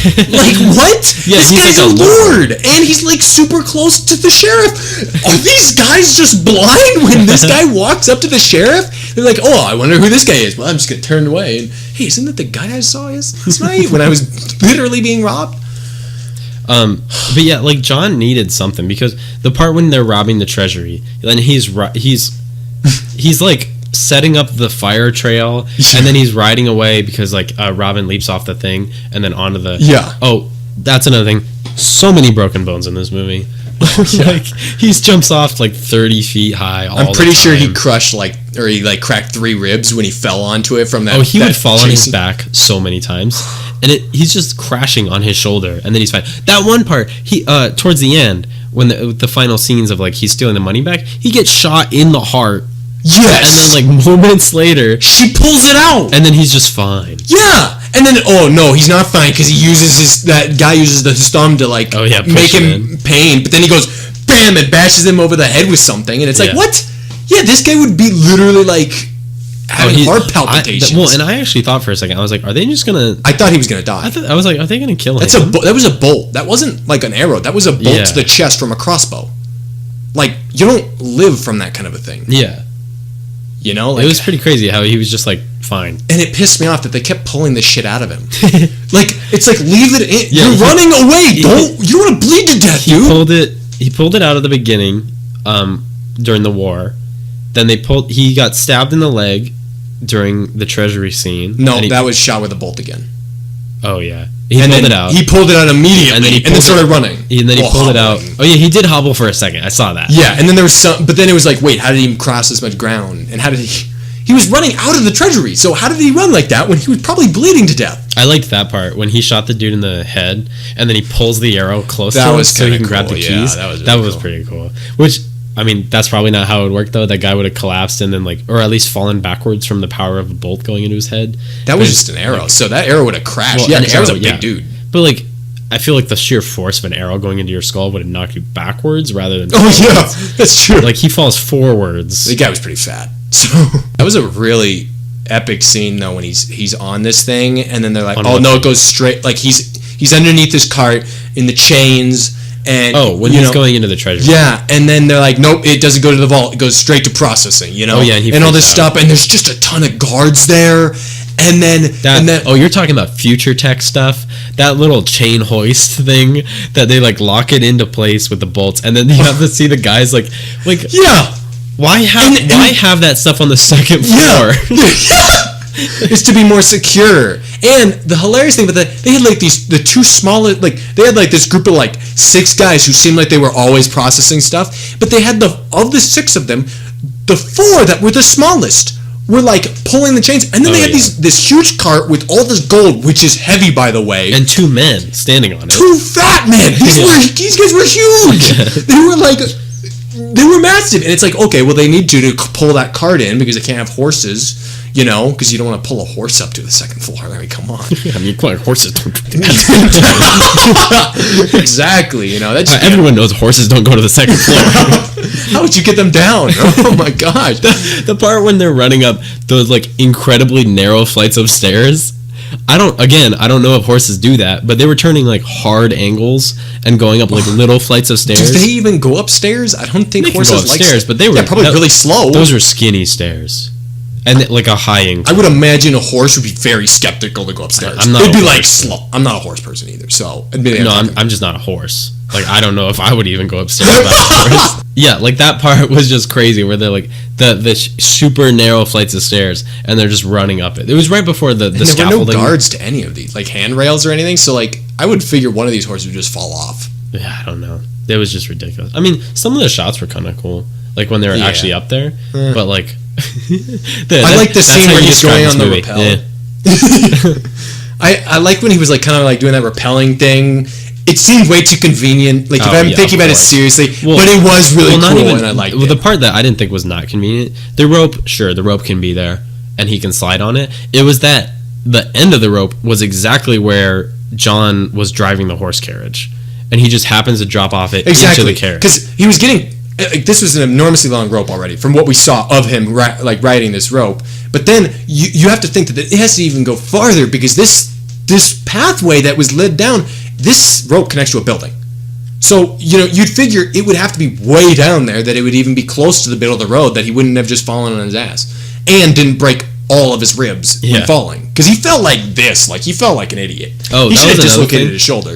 What? Yeah, this guy's a lord, and he's super close to the sheriff. Are these guys just blind when this guy walks up to the sheriff? They're oh, I wonder who this guy is. Well, I'm just gonna turn away. And hey, isn't that the guy I saw last night when I was literally being robbed? But yeah, John needed something because the part when they're robbing the treasury, and he's setting up the fire trail, and then he's riding away because Robin leaps off the thing and then onto the Oh, that's another thing. So many broken bones in this movie. He jumps off 30 feet high. I'm pretty sure he crushed he cracked 3 ribs when he fell onto it from that. Oh, he would fall on his back so many times, and he's just crashing on his shoulder, and then he's fine. That one part, he towards the end when the final scenes of he's stealing the money back, he gets shot in the heart. Yes. And then moments later, she pulls it out, and then he's just fine. Yeah. And then oh no, he's not fine because that guy uses his thumb to make him pain, but then he goes bam and bashes him over the head with something, and it's what? Yeah, this guy would be literally having heart palpitations. And I actually thought for a second, I was are they just gonna? I thought he was gonna die. I was are they gonna kill him? That was a bolt. That wasn't an arrow. That was a bolt to the chest from a crossbow. You don't live from that kind of a thing. Yeah. It was pretty crazy how he was just fine. And it pissed me off that they kept pulling the shit out of him. It's leave it in. You're running away. You don't want to bleed to death, dude. He pulled it out at the beginning, during the war. Then he got stabbed in the leg during the treasury scene. No, that was shot with a bolt again. Oh yeah. He pulled it out. He pulled it out immediately, and then started running. And then he pulled it out. Oh yeah, he did hobble for a second. I saw that. Yeah, and then there was but then it was wait, how did he cross this much ground? And how did he was running out of the treasury, so how did he run like that when he was probably bleeding to death? I liked that part, when he shot the dude in the head, and then he pulls the arrow close to him so he can grab the keys. Yeah, that was pretty cool. Which, I mean, that's probably not how it would work, though. That guy would have collapsed and then, or at least fallen backwards from the power of a bolt going into his head. That was just an arrow, so that arrow would have crashed. Well, an arrow's a big dude. But, I feel the sheer force of an arrow going into your skull would have knocked you backwards rather than... Oh, yeah, that's true. He falls forwards. The guy was pretty fat. So that was a really epic scene, though, when he's on this thing, and then they're it goes straight... he's underneath this cart in the chains... And when he's going into the treasury. Yeah, and then they're nope, it doesn't go to the vault. It goes straight to processing, Oh, yeah, and all this stuff, and there's just a ton of guards there. And then you're talking about future tech stuff. That little chain hoist thing that they lock it into place with the bolts, and then you have to see the guys yeah. Why have that stuff on the second floor? It's to be more secure. And the hilarious thing about that, they had like the two smallest, like they had like this group of like 6 guys who seemed like they were always processing stuff, but they had of the 6 of them, the 4 that were the smallest were like pulling the chains, and then they had this huge cart with all this gold, which is heavy, by the way, and 2 men standing on it. 2 fat men. These guys were huge. They were massive, and it's like, okay, well, they need you to pull that cart in because they can't have horses, you know, because you don't want to pull a horse up to the second floor. I mean, come on. I mean, horses don't do that. Exactly, you know. Everyone knows horses don't go to the second floor. How would you get them down? Oh my gosh. The part when they're running up those like incredibly narrow flights of stairs. I don't know if horses do that, but they were turning like hard angles and going up like little flights of stairs. Do they even go upstairs? I don't think horses go upstairs, but they were probably really slow. Those were skinny stairs. And like a high incline. I would imagine a horse would be very skeptical to go upstairs. They'd be like slow. I'm not a horse person either, so I'm just not a horse. Like, I don't know if I would even go upstairs without a horse. Yeah, like that part was just crazy where they're like the super narrow flights of stairs and they're just running up it. It was right before the scaffolding. There were no guards to any of these, like handrails or anything. So like I would figure one of these horses would just fall off. Yeah, I don't know. It was just ridiculous. I mean, some of the shots were kind of cool, like when they were actually up there, but like. I like the scene where he's going on the rappel. Yeah. I like when he was like kind of like doing that rappelling thing. It seemed way too convenient. Like if I'm thinking about it seriously, but it was really cool and I liked it. The part that I didn't think was not convenient, the rope can be there and he can slide on it. It was that the end of the rope was exactly where John was driving the horse carriage, and he just happens to drop off it into the carriage because he was getting. This was an enormously long rope already from what we saw of him riding this rope. But then you have to think that it has to even go farther because this pathway that was led down, this rope connects to a building. So, you know, you'd figure it would have to be way down there, that it would even be close to the middle of the road, that he wouldn't have just fallen on his ass and didn't break all of his ribs when falling. Because he fell like this, like he fell like an idiot. Oh, he should have dislocated his shoulder.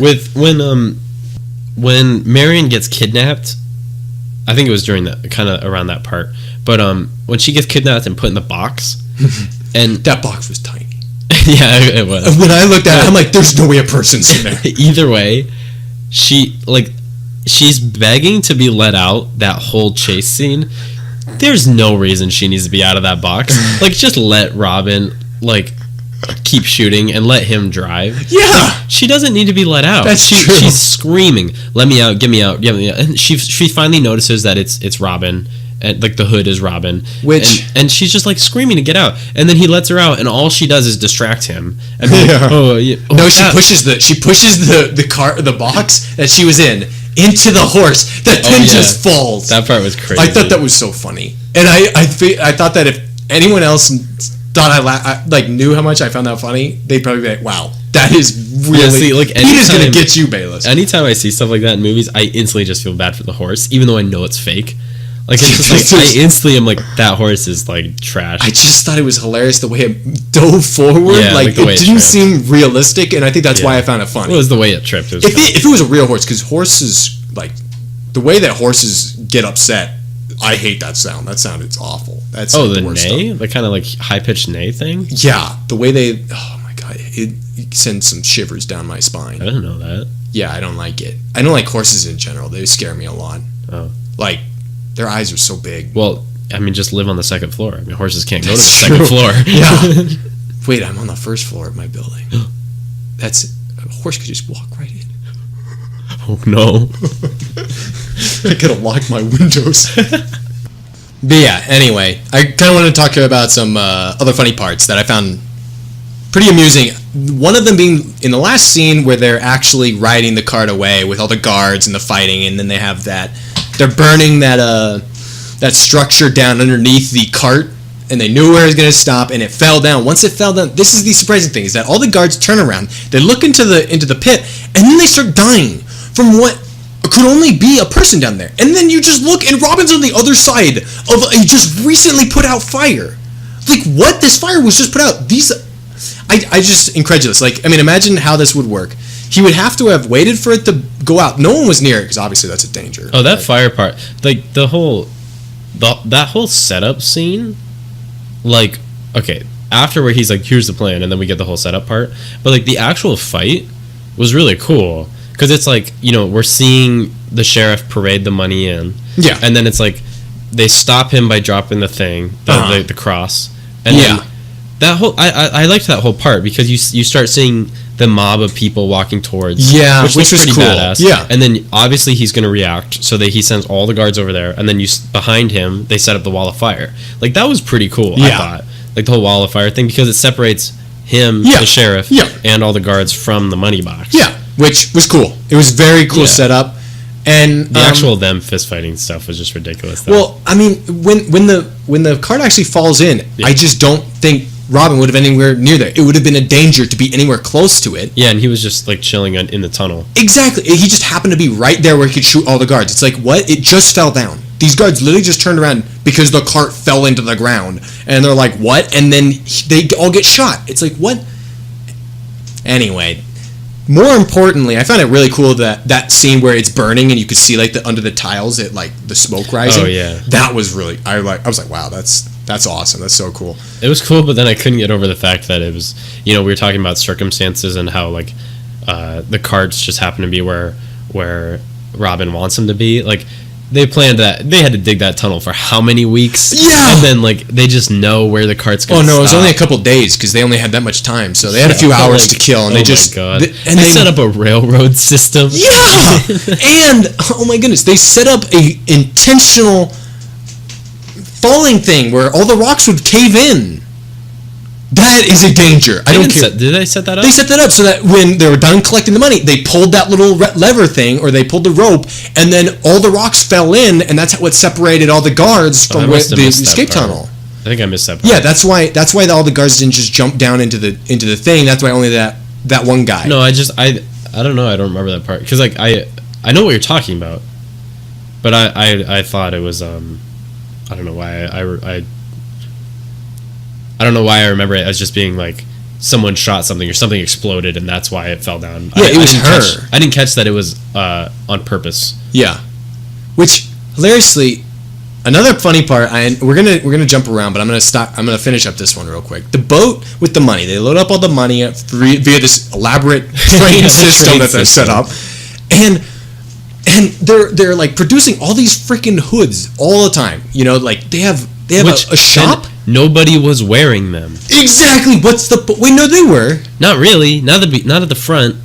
When Marion gets kidnapped, I think it was during that kind of around that part. But when she gets kidnapped and put in the box, and that box was tiny. Yeah, it was. When I looked at it, I'm like, "There's no way a person's in there." Either way, she's begging to be let out. That whole chase scene. There's no reason she needs to be out of that box. Like, just let Robin keep shooting and let him drive. Yeah, she doesn't need to be let out. That's true. She's screaming, "Let me out! Get me out! Get me out!" And she finally notices that it's Robin, and like the hood is Robin, and she's just like screaming to get out. And then he lets her out, and all she does is distract him. And she pushes the box that she was in into the horse that then just falls. That part was crazy. I thought that was so funny, and I thought that if anyone else thought I knew how much I found that funny, they'd probably be like, "Wow, that is really Peter's gonna get you, Bayless." Anytime I see stuff like that in movies, I instantly just feel bad for the horse, even though I know it's fake. Like, it's just like, I instantly am like, that horse is like trash. I just thought it was hilarious the way it dove forward. Yeah, like it didn't seem realistic, and I think that's why I found it funny. It was the way it tripped. If it was a real horse, because horses, like the way that horses get upset, I hate that sound. That sound is awful. That's the neigh, the kind of like high pitched neigh thing. Yeah, the way they. Oh my god, it sends some shivers down my spine. I didn't know that. Yeah, I don't like it. I don't like horses in general. They scare me a lot. Oh, like their eyes are so big. Well, I mean, just live on the second floor. I mean, horses can't go to the second floor. Yeah. Wait, I'm on the first floor of my building. A horse could just walk right in. Oh no. I gotta lock my windows. But yeah, anyway, I kind of want to talk to you about some other funny parts that I found pretty amusing. One of them being in the last scene where they're actually riding the cart away with all the guards and the fighting, and then they have they're burning that structure down underneath the cart, and they knew where it was going to stop, and it fell down. Once it fell down, this is the surprising thing, is that all the guards turn around, they look into the pit, and then they start dying from what could only be a person down there. And then you just look, and Robin's on the other side of a just recently put out fire. Like, what? This fire was just put out. I just incredulous. Like, I mean, imagine how this would work. He would have to have waited for it to go out. No one was near it, because obviously that's a danger. Oh, that fire part. Like, the whole that whole setup scene, like, okay, after where he's like, here's the plan, and then we get the whole setup part, but like the actual fight was really cool because it's like, you know, we're seeing the sheriff parade the money in, and then it's like they stop him by dropping the thing, the cross, and then that whole I liked that whole part because you start seeing the mob of people walking towards, which was pretty cool. Badass. And then obviously he's going to react, so that he sends all the guards over there, and then behind him they set up the wall of fire. Like that was pretty cool. I thought, like the whole wall of fire thing, because it separates him, the sheriff, and all the guards from the money box. Which was cool. It was very cool setup, and the actual them fist fighting stuff was just ridiculous. Though. Well, I mean, when the card actually falls in, I just don't think Robin would have been anywhere near there. It would have been a danger to be anywhere close to it. Yeah, and he was just like chilling in the tunnel. Exactly. He just happened to be right there where he could shoot all the guards. It's like, what? It just fell down. These guards literally just turned around because the cart fell into the ground. And they're like, what? And then they all get shot. It's like, what? Anyway, more importantly, I found it really cool that scene where it's burning and you could see like under the tiles, like the smoke rising. Oh yeah. That was really, I was like, wow, that's awesome. That's so cool. It was cool, but then I couldn't get over the fact that it was, you know, we were talking about circumstances and how like the carts just happen to be where Robin wants them to be. Like they planned that, they had to dig that tunnel for how many weeks? Yeah. And then like they just know where the cart's going to stop. It was only a couple days because they only had that much time. So they had a few hours to kill, and they just and they set up a railroad system. Yeah. And oh my goodness, they set up a intentional falling thing where all the rocks would cave in. That is a danger. I don't care. Did they set that up? They set that up so that when they were done collecting the money, they pulled that little lever thing, or they pulled the rope, and then all the rocks fell in, and that's what separated all the guards from the escape tunnel. I think I missed that part. Yeah, that's why all the guards didn't just jump down into the thing. That's why only that one guy. No, I don't know. I don't remember that part because like I know what you're talking about, but I thought it was I don't know why I don't know why I remember it as just being like someone shot something or something exploded and that's why it fell down. Yeah, it was her. I didn't catch that it was on purpose. Yeah, which hilariously, another funny part. We're gonna jump around, but I'm gonna finish up this one real quick. The boat with the money. They load up all the money via this elaborate train system that they set up, and they're like producing all these freaking hoods all the time. You know, like they have a shop. Nobody was wearing them. Exactly. Wait, no, they were. Not really. Not at the front.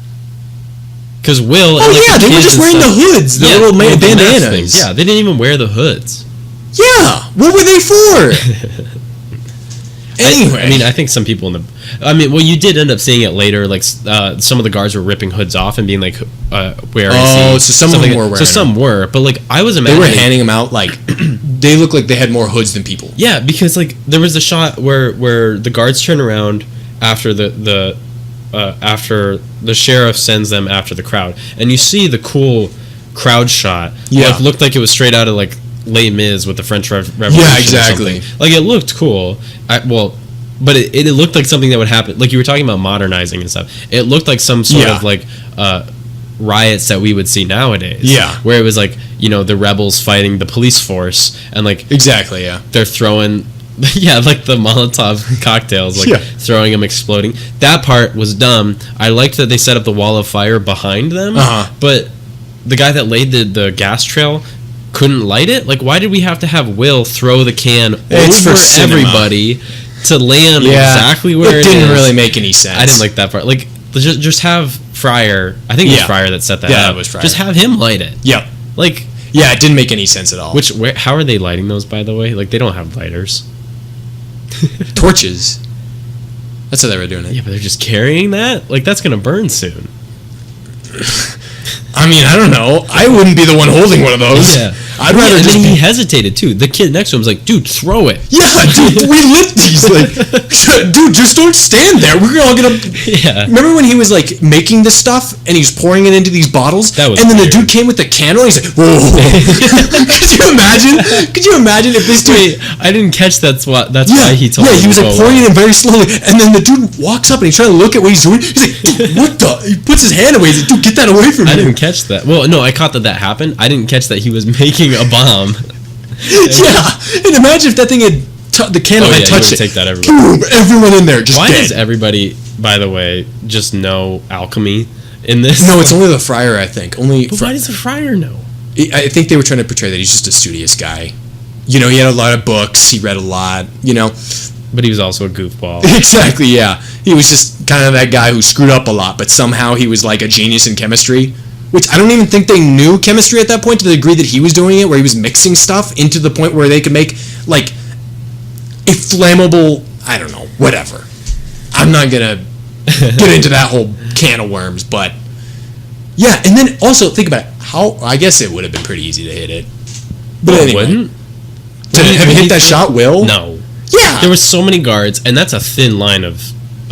Because Will. They were just wearing the hoods, the little bandanas. Yeah, they didn't even wear the hoods. Yeah, what were they for? Anyway, I mean, I think some people you did end up seeing it later. Like some of the guards were ripping hoods off and being like, "Where?" Oh, so some of them were wearing. So some were, but like I was imagining they were handing them out like they looked like they had more hoods than people. Yeah, because like there was a shot where the guards turn around after after the sheriff sends them after the crowd, and you see the cool crowd shot. Yeah, like, looked like it was straight out of like Les Mis with the French Revolution. Yeah, exactly. Like it looked cool. But it looked like something that would happen. Like you were talking about modernizing and stuff. It looked like some sort of like riots that we would see nowadays. Yeah, where it was like, you know, the rebels fighting the police force and like exactly. Yeah, they're throwing like the Molotov cocktails, like throwing them, exploding. That part was dumb. I liked that they set up the wall of fire behind them, but the guy that laid the gas trail couldn't light it. Like, why did we have to have Will throw the can over everybody to land exactly where it is? It didn't really make any sense. I didn't like that part. Like, just have Fryer. I think it was Fryer that set that up. Yeah, it was Fryer. Just have him light it. Yep. Like, yeah, it didn't make any sense at all. How are they lighting those, by the way? Like, they don't have lighters. Torches. That's how they were doing it. Yeah, but they're just carrying that? Like, that's going to burn soon. I mean, I don't know. I wouldn't be the one holding one of those. Yeah. I'd rather just. And he hesitated too. The kid next to him was like, "Dude, throw it." Yeah, dude, we lit these. Like, dude, just don't stand there. We're all gonna. Yeah. Remember when he was like making this stuff and he was pouring it into these bottles? That was. And then weird. the dude came with the candle. And he's like, "Whoa!" Could you imagine? Could you imagine if this dude? Wait, I didn't catch that's why he told. Yeah, he was like pouring it in very slowly, and then the dude walks up and he's trying to look at what he's doing. He's like, "Dude, what the?" He puts his hand away. He's like, "Dude, get that away from me." I didn't catch that. Well, no, I caught that happened. I didn't catch that he was making a bomb. Yeah, and imagine if that thing had the candle had touched it. Take that Boom, everyone in there just Why dead. does everybody, by the way, just know alchemy in this? No, it's only the friar, I think. Why does the friar know? I think they were trying to portray that he's just a studious guy. He had a lot of books. He read a lot. But he was also a goofball. Exactly. Yeah, he was just kind of that guy who screwed up a lot, but somehow he was like a genius in chemistry. Which I don't even think they knew chemistry at that point to the degree that he was doing it, where he was mixing stuff into the point where they could make like a flammable. I don't know. Whatever. I'm not gonna get into that whole can of worms, but yeah. And then also think about it. I guess it would have been pretty easy to hit it. But anyway. Wouldn't? Have you hit that shot, Will? No. Yeah. There were so many guards, and that's a thin line of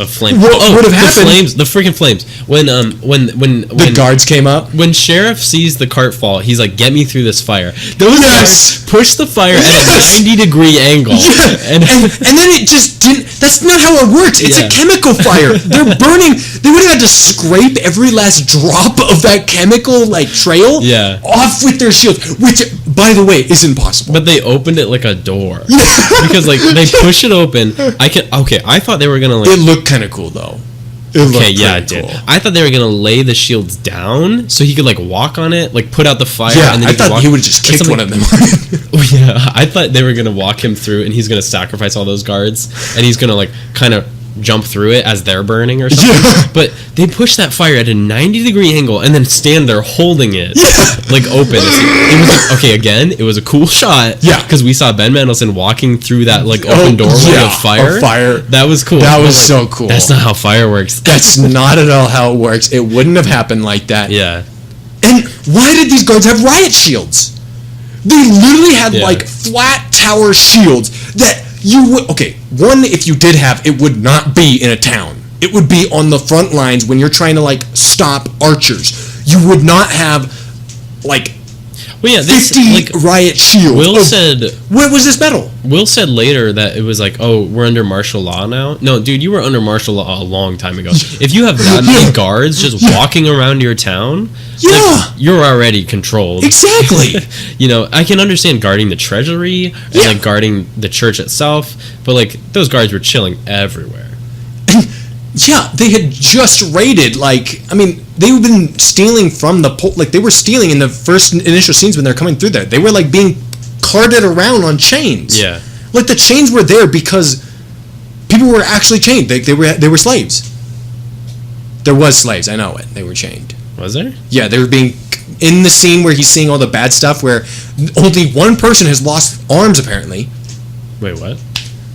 flames. What would have happened? The freaking flames. When the guards came up. When Sheriff sees the cart fall, he's like, "Get me through this fire." Those guards push the fire at a 90-degree angle. Yeah. And then it just didn't. That's not how it works. It's a chemical fire. They're burning. They would have had to scrape every last drop of that chemical trail off with their shields, which, by the way, is impossible. But they opened it like a door because they push it open. I thought they were gonna It looked kind of cool though. It did. Cool. I thought they were gonna lay the shields down so he could walk on it, put out the fire. Yeah, and then I thought he would have just kicked one of them. I thought they were gonna walk him through, and he's gonna sacrifice all those guards, and he's gonna kind of jump through it as they're burning or something. Yeah. But they push that fire at a 90-degree angle and then stand there holding it open. It was a cool shot. Yeah, because we saw Ben Mendelsohn walking through that open doorway of fire. That was cool. That was so cool. That's not how fire works. That's not at all how it works. It wouldn't have happened like that. Yeah. And why did these guards have riot shields? They literally had flat tower shields that you would one, if you did have, it would not be in a town. It would be on the front lines when you're trying to stop archers. You would not have 50 riot shields. Will said, what was this metal? Will said later that it was we're under martial law now. No, dude, you were under martial law a long time ago. If you have that many guards just walking around your town, you're already controlled. Exactly. I can understand guarding the treasury and guarding the church itself, but those guards were chilling everywhere. Yeah, they had just raided, they've been stealing from the they were stealing in the first initial scenes when they're coming through there. They were, being carted around on chains. Yeah. The chains were there because people were actually chained. They were slaves. There was slaves, I know it. They were chained. Was there? Yeah, they were being... In the scene where he's seeing all the bad stuff, where only one person has lost arms, apparently. Wait, what?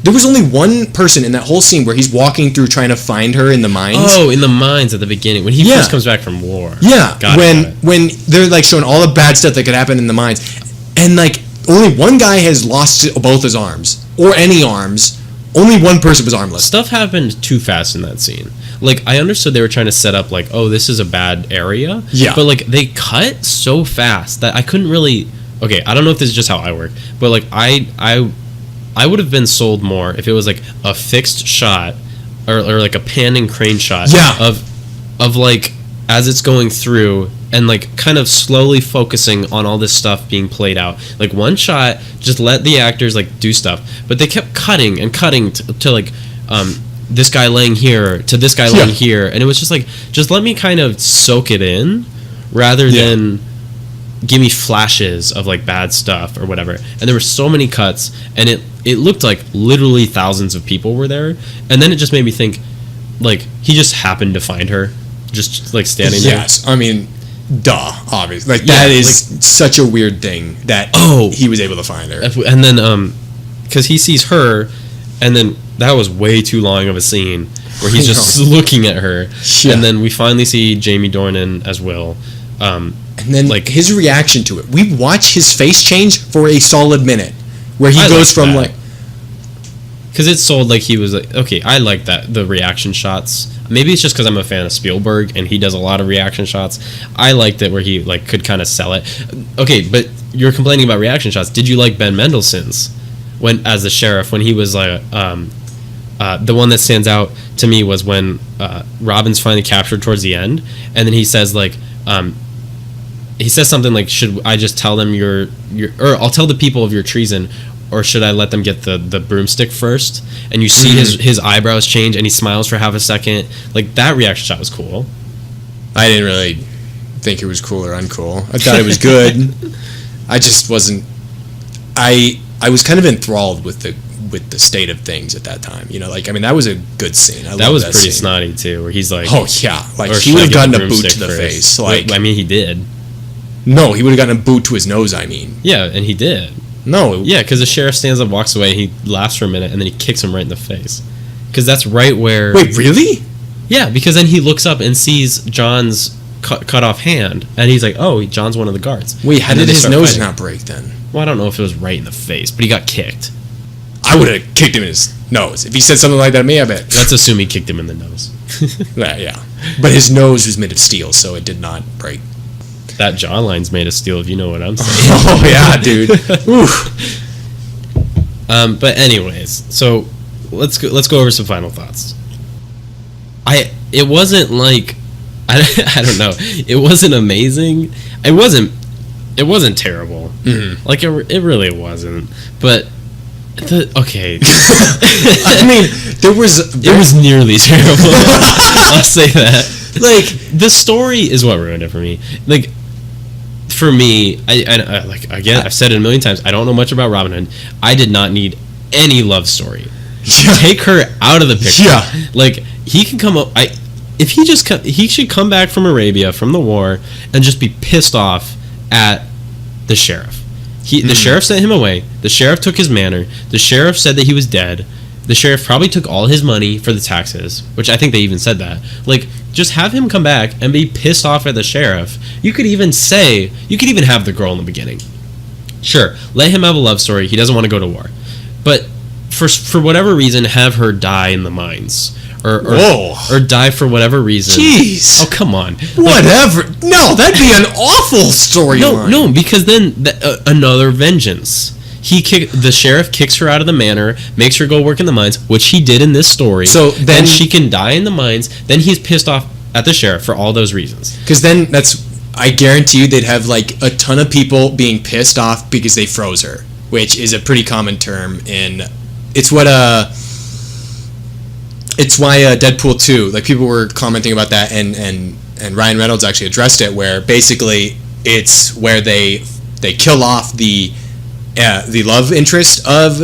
There was only one person in that whole scene where he's walking through trying to find her in the mines. Oh, in the mines at the beginning when he first comes back from war. Yeah, when they're showing all the bad stuff that could happen in the mines, and only one guy has lost both his arms or any arms. Only one person was armless. Stuff happened too fast in that scene. I understood they were trying to set up this is a bad area. Yeah. But they cut so fast that I couldn't really. Okay, I don't know if this is just how I work, but I would have been sold more if it was a fixed shot or a panning crane shot of as it's going through and kind of slowly focusing on all this stuff being played out. One shot, just let the actors do stuff, but they kept cutting and cutting to this guy laying here to this guy laying here, and it was just let me kind of soak it in rather than give me flashes of bad stuff or whatever. And there were so many cuts, and it looked like literally thousands of people were there, and then it just made me think he just happened to find her just standing there. Yes, I mean, duh, obviously. That is such a weird thing that he was able to find her. And then because he sees her, and then that was way too long of a scene where he's just looking at her, and then we finally see Jamie Dornan as Will. And then his reaction to it. We watch his face change for a solid minute, where he goes from because it's sold he was okay. I like that, the reaction shots. Maybe it's just because I'm a fan of Spielberg and he does a lot of reaction shots. I liked it where he could kind of sell it. Okay, but you're complaining about reaction shots. Did you like Ben Mendelsohn's as the sheriff when he was the one that stands out to me was when Robin's finally captured towards the end, and then he says he says something like, "Should I just tell them or I'll tell the people of your treason, or should I let them get the broomstick first?" And you see his eyebrows change, and he smiles for half a second. Like, that reaction shot was cool. I didn't really think it was cool or uncool. I thought it was good. I just wasn't. I was kind of enthralled with the state of things at that time. You know, like, I mean, that was a good scene. That was pretty snotty too, where he's like, "Oh yeah," like he would have gotten a boot to the face. Like, I mean, he did. No, he would have gotten a boot to his nose. I mean, yeah, and he did. No, yeah, because the sheriff stands up, walks away, he laughs for a minute, and then he kicks him right in the face. Because that's right where. Wait, really? Yeah, because then he looks up and sees John's cut off hand, and he's like, "Oh, John's one of the guards." Wait, how did his nose not break then? Well, I don't know if it was right in the face, but he got kicked. I would have kicked him in his nose. If he said something like that to me, I bet. Let's assume he kicked him in the nose. Yeah. But his nose was made of steel, so it did not break. That jawline's made of steel, if you know what I'm saying. Oh, yeah, dude. But anyways, so let's go over some final thoughts. It wasn't like... I don't know. It wasn't amazing. It wasn't terrible. Mm-hmm. Like, it really wasn't. But okay. I mean, it was nearly terrible. I'll say that. Like, the story is what ruined it for me. Like, for me, I like, again, I've said it a million times, I don't know much about Robin Hood. I did not need any love story. Yeah. Take her out of the picture. Yeah. Like, he can come up... he should come back from Arabia, from the war, and just be pissed off at the sheriff. The sheriff sent him away. The sheriff took his manor. The sheriff said that he was dead. The sheriff probably took all his money for the taxes, which I think they even said that. Like, just have him come back and be pissed off at the sheriff. You could even have the girl in the beginning. Sure, let him have a love story. He doesn't want to go to war. But for whatever reason, have her die in the mines. Or die for whatever reason. Jeez. Oh, come on. Whatever. Like, no, that'd be an awful storyline. No, because then another vengeance. The sheriff kicks her out of the manor, makes her go work in the mines, which he did in this story. So then she can die in the mines. Then he's pissed off at the sheriff for all those reasons. Because then I guarantee you they'd have like a ton of people being pissed off because they froze her, which is a pretty common term it's why Deadpool 2, like, people were commenting about that, and Ryan Reynolds actually addressed it, where basically it's where they kill off the love interest of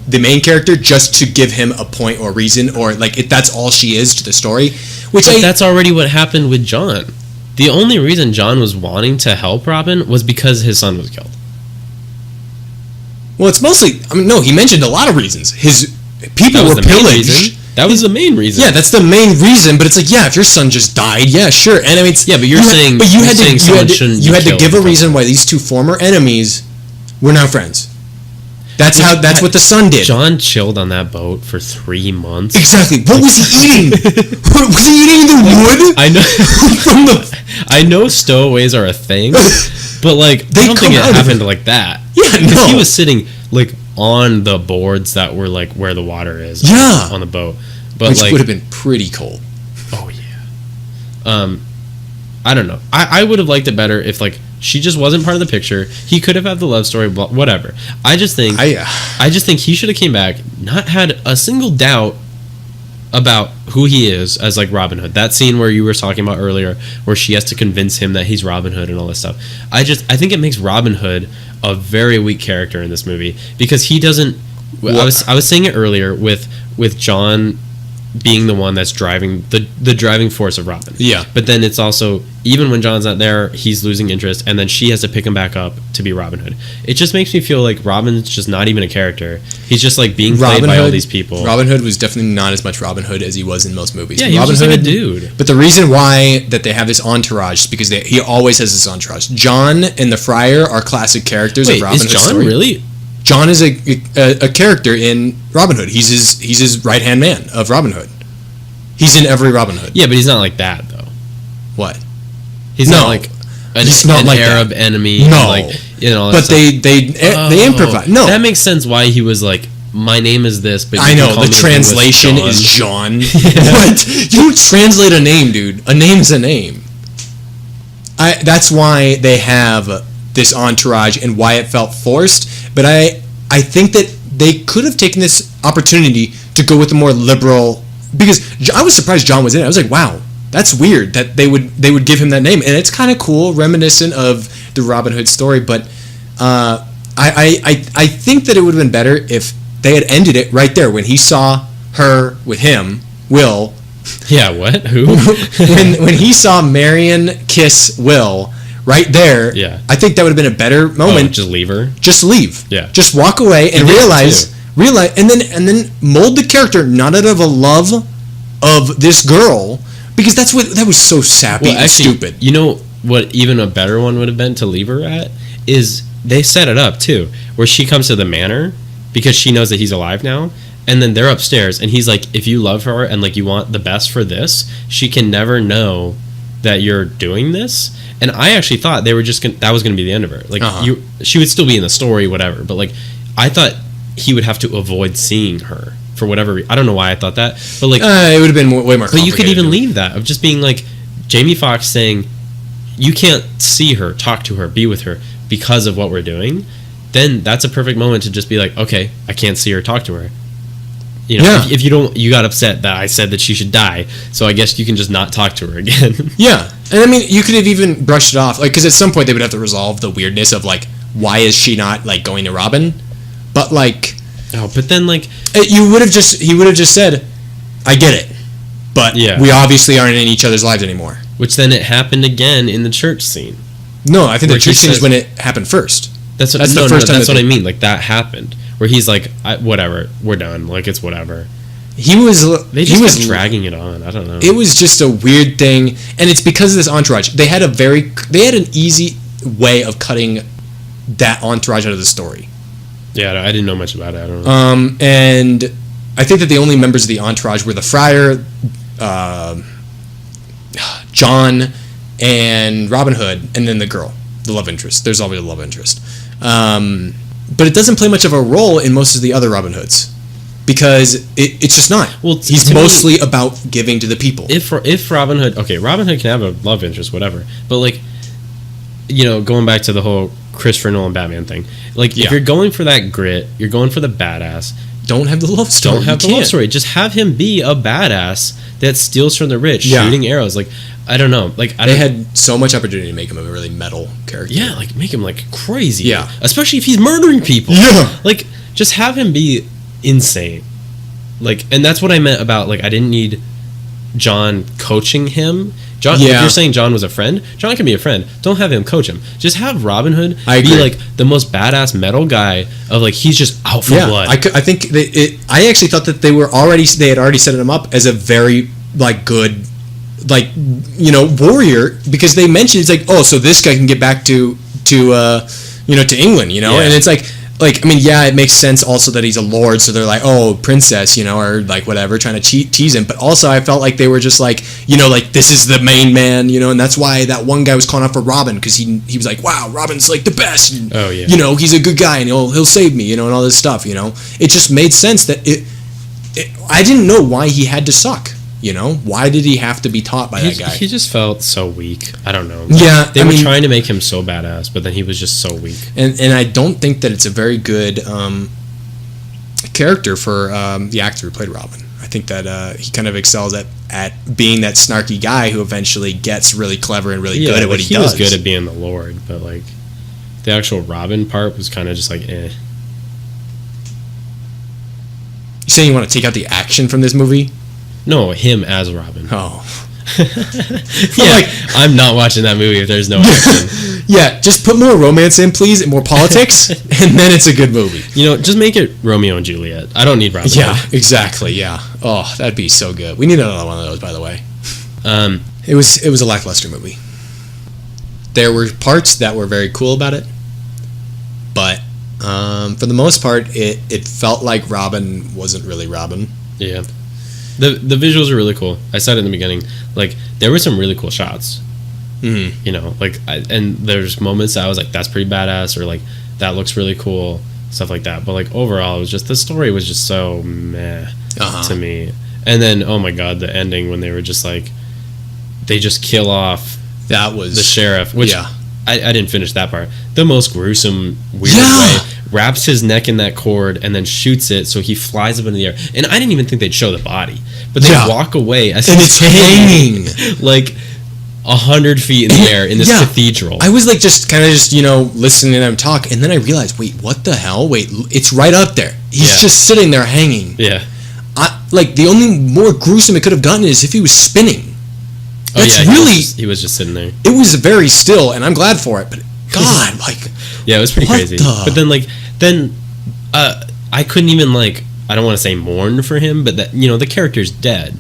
the main character just to give him a point or reason, or like that's all she is to the story. That's already what happened with John. The only reason John was wanting to help Robin was because his son was killed. Well, it's mostly... I mean, no, he mentioned a lot of reasons. His people were pillaged. That was the main reason. Yeah, that's the main reason. But it's like, yeah, if your son just died, yeah, sure. And I mean, yeah, but you had to give a reason why these two former enemies were now friends. That's what the son did. John chilled on that boat for 3 months. Exactly. What was he eating? Was he eating the wood? I know. I know stowaways are a thing, but like, I don't think it happened like that. Yeah, no. He was sitting like on the boards that were like where the water is. Yeah. On the boat, but which would have been pretty cold. Oh yeah. I don't know. I would have liked it better if like she just wasn't part of the picture. He could have had the love story, whatever. I just think he should have came back, not had a single doubt about who he is as like Robin Hood. That scene where you were talking about earlier, where she has to convince him that he's Robin Hood and all this stuff. I think it makes Robin Hood a very weak character in this movie because he doesn't. I was saying it earlier with John being the one that's driving the driving force of Robin. Yeah. But then it's also, even when John's not there, he's losing interest, and then she has to pick him back up to be Robin Hood. It just makes me feel like Robin's just not even a character. He's just like being played by all these people. Robin Hood was definitely not as much Robin Hood as he was in most movies. Yeah, he was just like a dude. But the reason why that they have this entourage is because he always has this entourage. John and the Friar are classic characters of Robin Hood's story. Is John really? John is a character in Robin Hood. He's his right-hand man of Robin Hood. He's in every Robin Hood. Yeah, but he's not like that, though. What? He's not like an Arab enemy. No. Like, but they improvise. No. That makes sense why he was like, my name is this, but I know, the translation is John. What? You don't translate a name, dude. A name's a name. that's why they have this entourage and why it felt forced. But I think that they could have taken this opportunity to go with a more liberal, because I was surprised John was in it. I was like, wow, that's weird that they would give him that name, and it's kind of cool, reminiscent of the Robin Hood story. But I think that it would have been better if they had ended it right there when he saw her with him, Will. Yeah, what? Who? when he saw Marion kiss Will right there, yeah. I think that would have been a better moment. Just leave her? Just leave. Yeah. Just walk away and realize and then mold the character not out of a love of this girl, because that was so sappy and stupid. You know what even a better one would have been to leave her at is they set it up too, where she comes to the manor because she knows that he's alive now. And then they're upstairs, and he's like, if you love her and like you want the best for this, she can never know that you're doing this. And I actually thought they were that was gonna be the end of her. Like she would still be in the story, whatever. But like I thought he would have to avoid seeing her for whatever I don't know why I thought that, but like it would have been way more. But you could even leave that of just being like Jamie Foxx saying, you can't see her, talk to her, be with her because of what we're doing. Then that's a perfect moment to just be like, okay, I can't see her, talk to her. You know, if you don't, you got upset that I said that she should die, so I guess you can just not talk to her again. Yeah, and I mean, you could have even brushed it off, like, because at some point they would have to resolve the weirdness of like, why is she not like going to Robin? But like, but then like, he would have just said, I get it, but we obviously aren't in each other's lives anymore. Which then it happened again in the church scene. No, I think the church scene is when it happened first. That's the first time. That's what I mean. Like that happened. Where he's like, whatever, we're done. Like it's whatever. He was kept dragging it on. I don't know. It was just a weird thing, and it's because of this entourage. They had an easy way of cutting that entourage out of the story. Yeah, I didn't know much about it. I don't know. And I think that the only members of the entourage were the friar, John, and Robin Hood, and then the girl, the love interest. There's always a love interest. But it doesn't play much of a role in most of the other Robin Hoods, because it's just not. Well, he's mostly about giving to the people. If Robin Hood, okay, Robin Hood can have a love interest, whatever. But like, you know, going back to the whole Christopher Nolan Batman thing, like if you're going for that grit, you're going for the badass. Don't have the love story. Don't have the love story. Just have him be a badass that steals from the rich, shooting arrows. Like, I don't know. Like they had so much opportunity to make him a really metal character. Yeah, like make him like crazy. Yeah, especially if he's murdering people. Yeah, like just have him be insane. Like, and that's what I meant about like I didn't need John coaching him. John, if you're saying John was a friend, John can be a friend. Don't have him coach him. Just have Robin Hood be like the most badass metal guy of like he's just out for blood. I think I actually thought that they had already set him up as a very like good, like, you know, warrior, because they mentioned it's like, oh, so this guy can get back to England, you know, and it's like I mean, yeah, it makes sense also that he's a lord, so they're like, oh, princess, you know, or like whatever, trying to tease him. But also I felt like they were just like, you know, like this is the main man, you know, and that's why that one guy was calling out for Robin, because he was like, wow, Robin's like the best, and, you know, he's a good guy and he'll save me, you know, and all this stuff, you know. It just made sense that I didn't know why he had to suck. You know, why did he have to be taught by that guy? He just felt so weak. I don't know. Yeah, they were trying to make him so badass, but then he was just so weak. And I don't think that it's a very good character for the actor who played Robin. I think that he kind of excels at being that snarky guy who eventually gets really clever and really good at what he does. He was good at being the Lord, but like the actual Robin part was kind of just like eh. You saying you want to take out the action from this movie? No, him as Robin. Oh. Yeah, like, I'm not watching that movie if there's no action. Yeah, just put more romance in, please, and more politics, and then it's a good movie. You know, just make it Romeo and Juliet. I don't need Robin. Yeah, exactly, yeah. Oh, that'd be so good. We need another one of those, by the way. It was a lackluster movie. There were parts that were very cool about it, but for the most part, it felt like Robin wasn't really Robin. Yeah. The visuals are really cool. I said it in the beginning. Like, there were some really cool shots. Mm-hmm. You know, like, and there's moments that I was like, that's pretty badass, or like, that looks really cool, stuff like that. But like, overall, it was just, the story was just so meh to me. And then, oh my god, the ending when they were just like, they just kill off That was the sheriff, which yeah. I didn't finish that part. The most gruesome, weird Yeah. way. Wraps his neck in that cord and then shoots it so he flies up into the air. And I didn't even think they'd show the body. But they Yeah. walk away as And he's it's hanging. like 100 feet in the air in this Yeah. cathedral. I was like just kind of listening to them talk, and then I realized, wait, what the hell? Wait, it's right up there. He's Yeah. just sitting there hanging. Yeah. Like the only more gruesome it could have gotten is if he was spinning. Oh, That's yeah, really. he was just sitting there. It was very still, and I'm glad for it. But God, like, Yeah, it was pretty What crazy. the- But then I couldn't even I don't want to say mourn for him, but that the character's dead.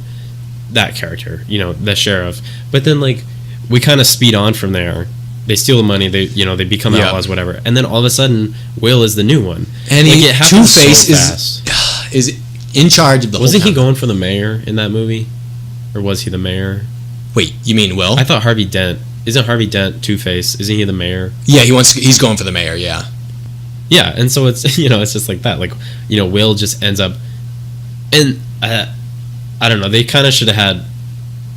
That character, the sheriff. But then we kind of speed on from there. They steal the money. They they become Yeah. outlaws, whatever. And then all of a sudden, Will is the new one. and it happens Two-Face so fast. is in charge of the Wasn't whole he town. going for the mayor in that movie, or was he the mayor? Wait, you mean Will? I thought Harvey Dent. Isn't Harvey Dent Two-Face? Isn't he the mayor? Yeah, he's going for the mayor. Yeah. Yeah, and so it's it's just like that. Will just ends up, and I don't know. They kind of should have had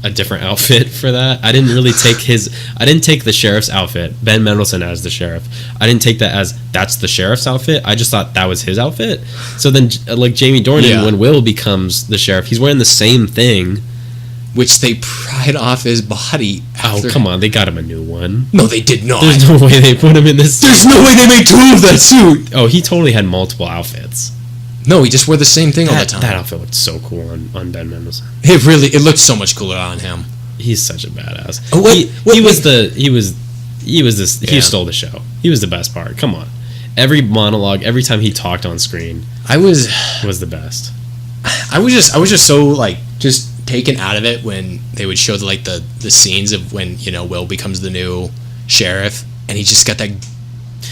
a different outfit for that. I didn't really I didn't take the sheriff's outfit, Ben Mendelsohn as the sheriff. I didn't take that as that's the sheriff's outfit. I just thought that was his outfit. So then, Jamie Dornan, Yeah. when Will becomes the sheriff, he's wearing the same thing. Which they pried off his body. Oh, After. come on, they got him a new one. No, they did not. There's no way they put him in this. There's no way they made two of that suit. Oh, he totally had multiple outfits. No, he just wore the same thing all the That, time. that outfit looked so cool on Ben Mendelsohn. It looked so much cooler on him. He's such a badass. Oh, wait, He stole the show. He was the best part. Come on, every monologue, every time he talked on screen I was was the best. just so just taken out of it when they would show the scenes of when Will becomes the new sheriff and he just got that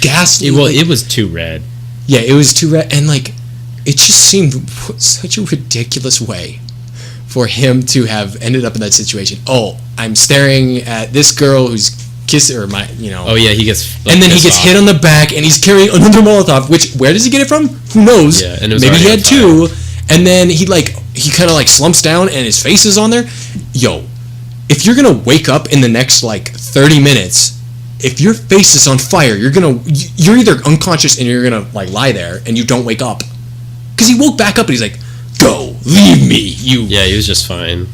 ghastly. It was too red. Yeah, it was too red, and it just seemed such a ridiculous way for him to have ended up in that situation. Oh, I'm staring at this girl who's kissing, or my, Oh yeah, he gets. and then he pissed gets off. hit on the back, and he's carrying another Molotov. Which, where does he get it from? Who knows? Yeah, and it was maybe he already had on two, and then he kind of slumps down, and his face is on there. Yo, if you're gonna wake up in the next 30 minutes. If your face is on fire, you're either unconscious and you're gonna lie there and you don't wake up. Because he woke back up and he's like, "Go, leave me, you." Yeah, he was just fine.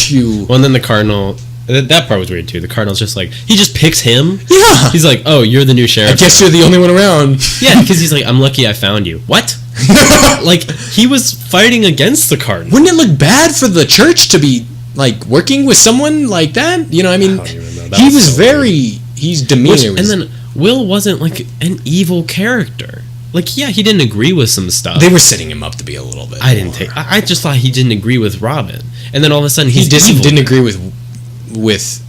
You. Well, and then the cardinal. That part was weird too. The cardinal's just he just picks him. Yeah. He's like, "Oh, you're the new sheriff." I guess you're the only one around. Yeah, because he's like, "I'm lucky I found you." What? He was fighting against the cardinal. Wouldn't it look bad for the church to be working with someone like that? I mean, I don't even know. That he was was so very. His demeanor was. And then Will wasn't an evil character. Yeah, he didn't agree with some stuff. They were setting him up to be a little bit. I didn't take. I just thought he didn't agree with Robin, and then all of a sudden He he's evil. didn't agree with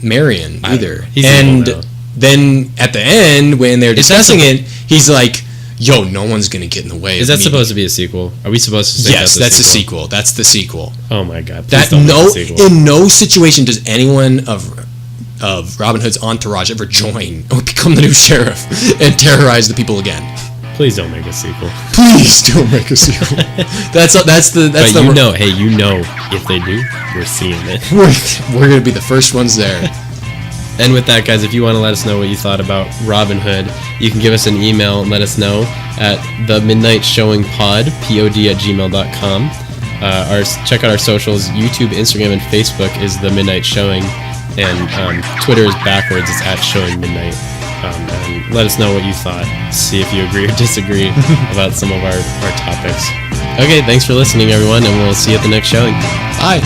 Marion either. He's and evil now. then at the end, when they're Is that discussing it, he's like, "Yo, no one's gonna get in the way." Is of that me." supposed to be a sequel? Are we supposed to say Yes, that's a a sequel. That's the sequel. Oh my god! Please That don't make no, a sequel. in no situation does anyone of Robin Hood's entourage ever join or become the new sheriff and terrorize the people again. Please don't make a sequel. Please don't make a sequel. That's But the if they do, we're seeing it. we're gonna be the first ones there. And with that, guys, if you want to let us know what you thought about Robin Hood, you can give us an email and let us know at the Midnight Showing Pod, pod@gmail.com. Check out our socials. YouTube, Instagram, and Facebook is The Midnight Showing. And Twitter is backwards. It's @ShowingMidnight. And let us know what you thought. See if you agree or disagree about some of our topics. Okay, thanks for listening, everyone, and we'll see you at the next showing. Bye.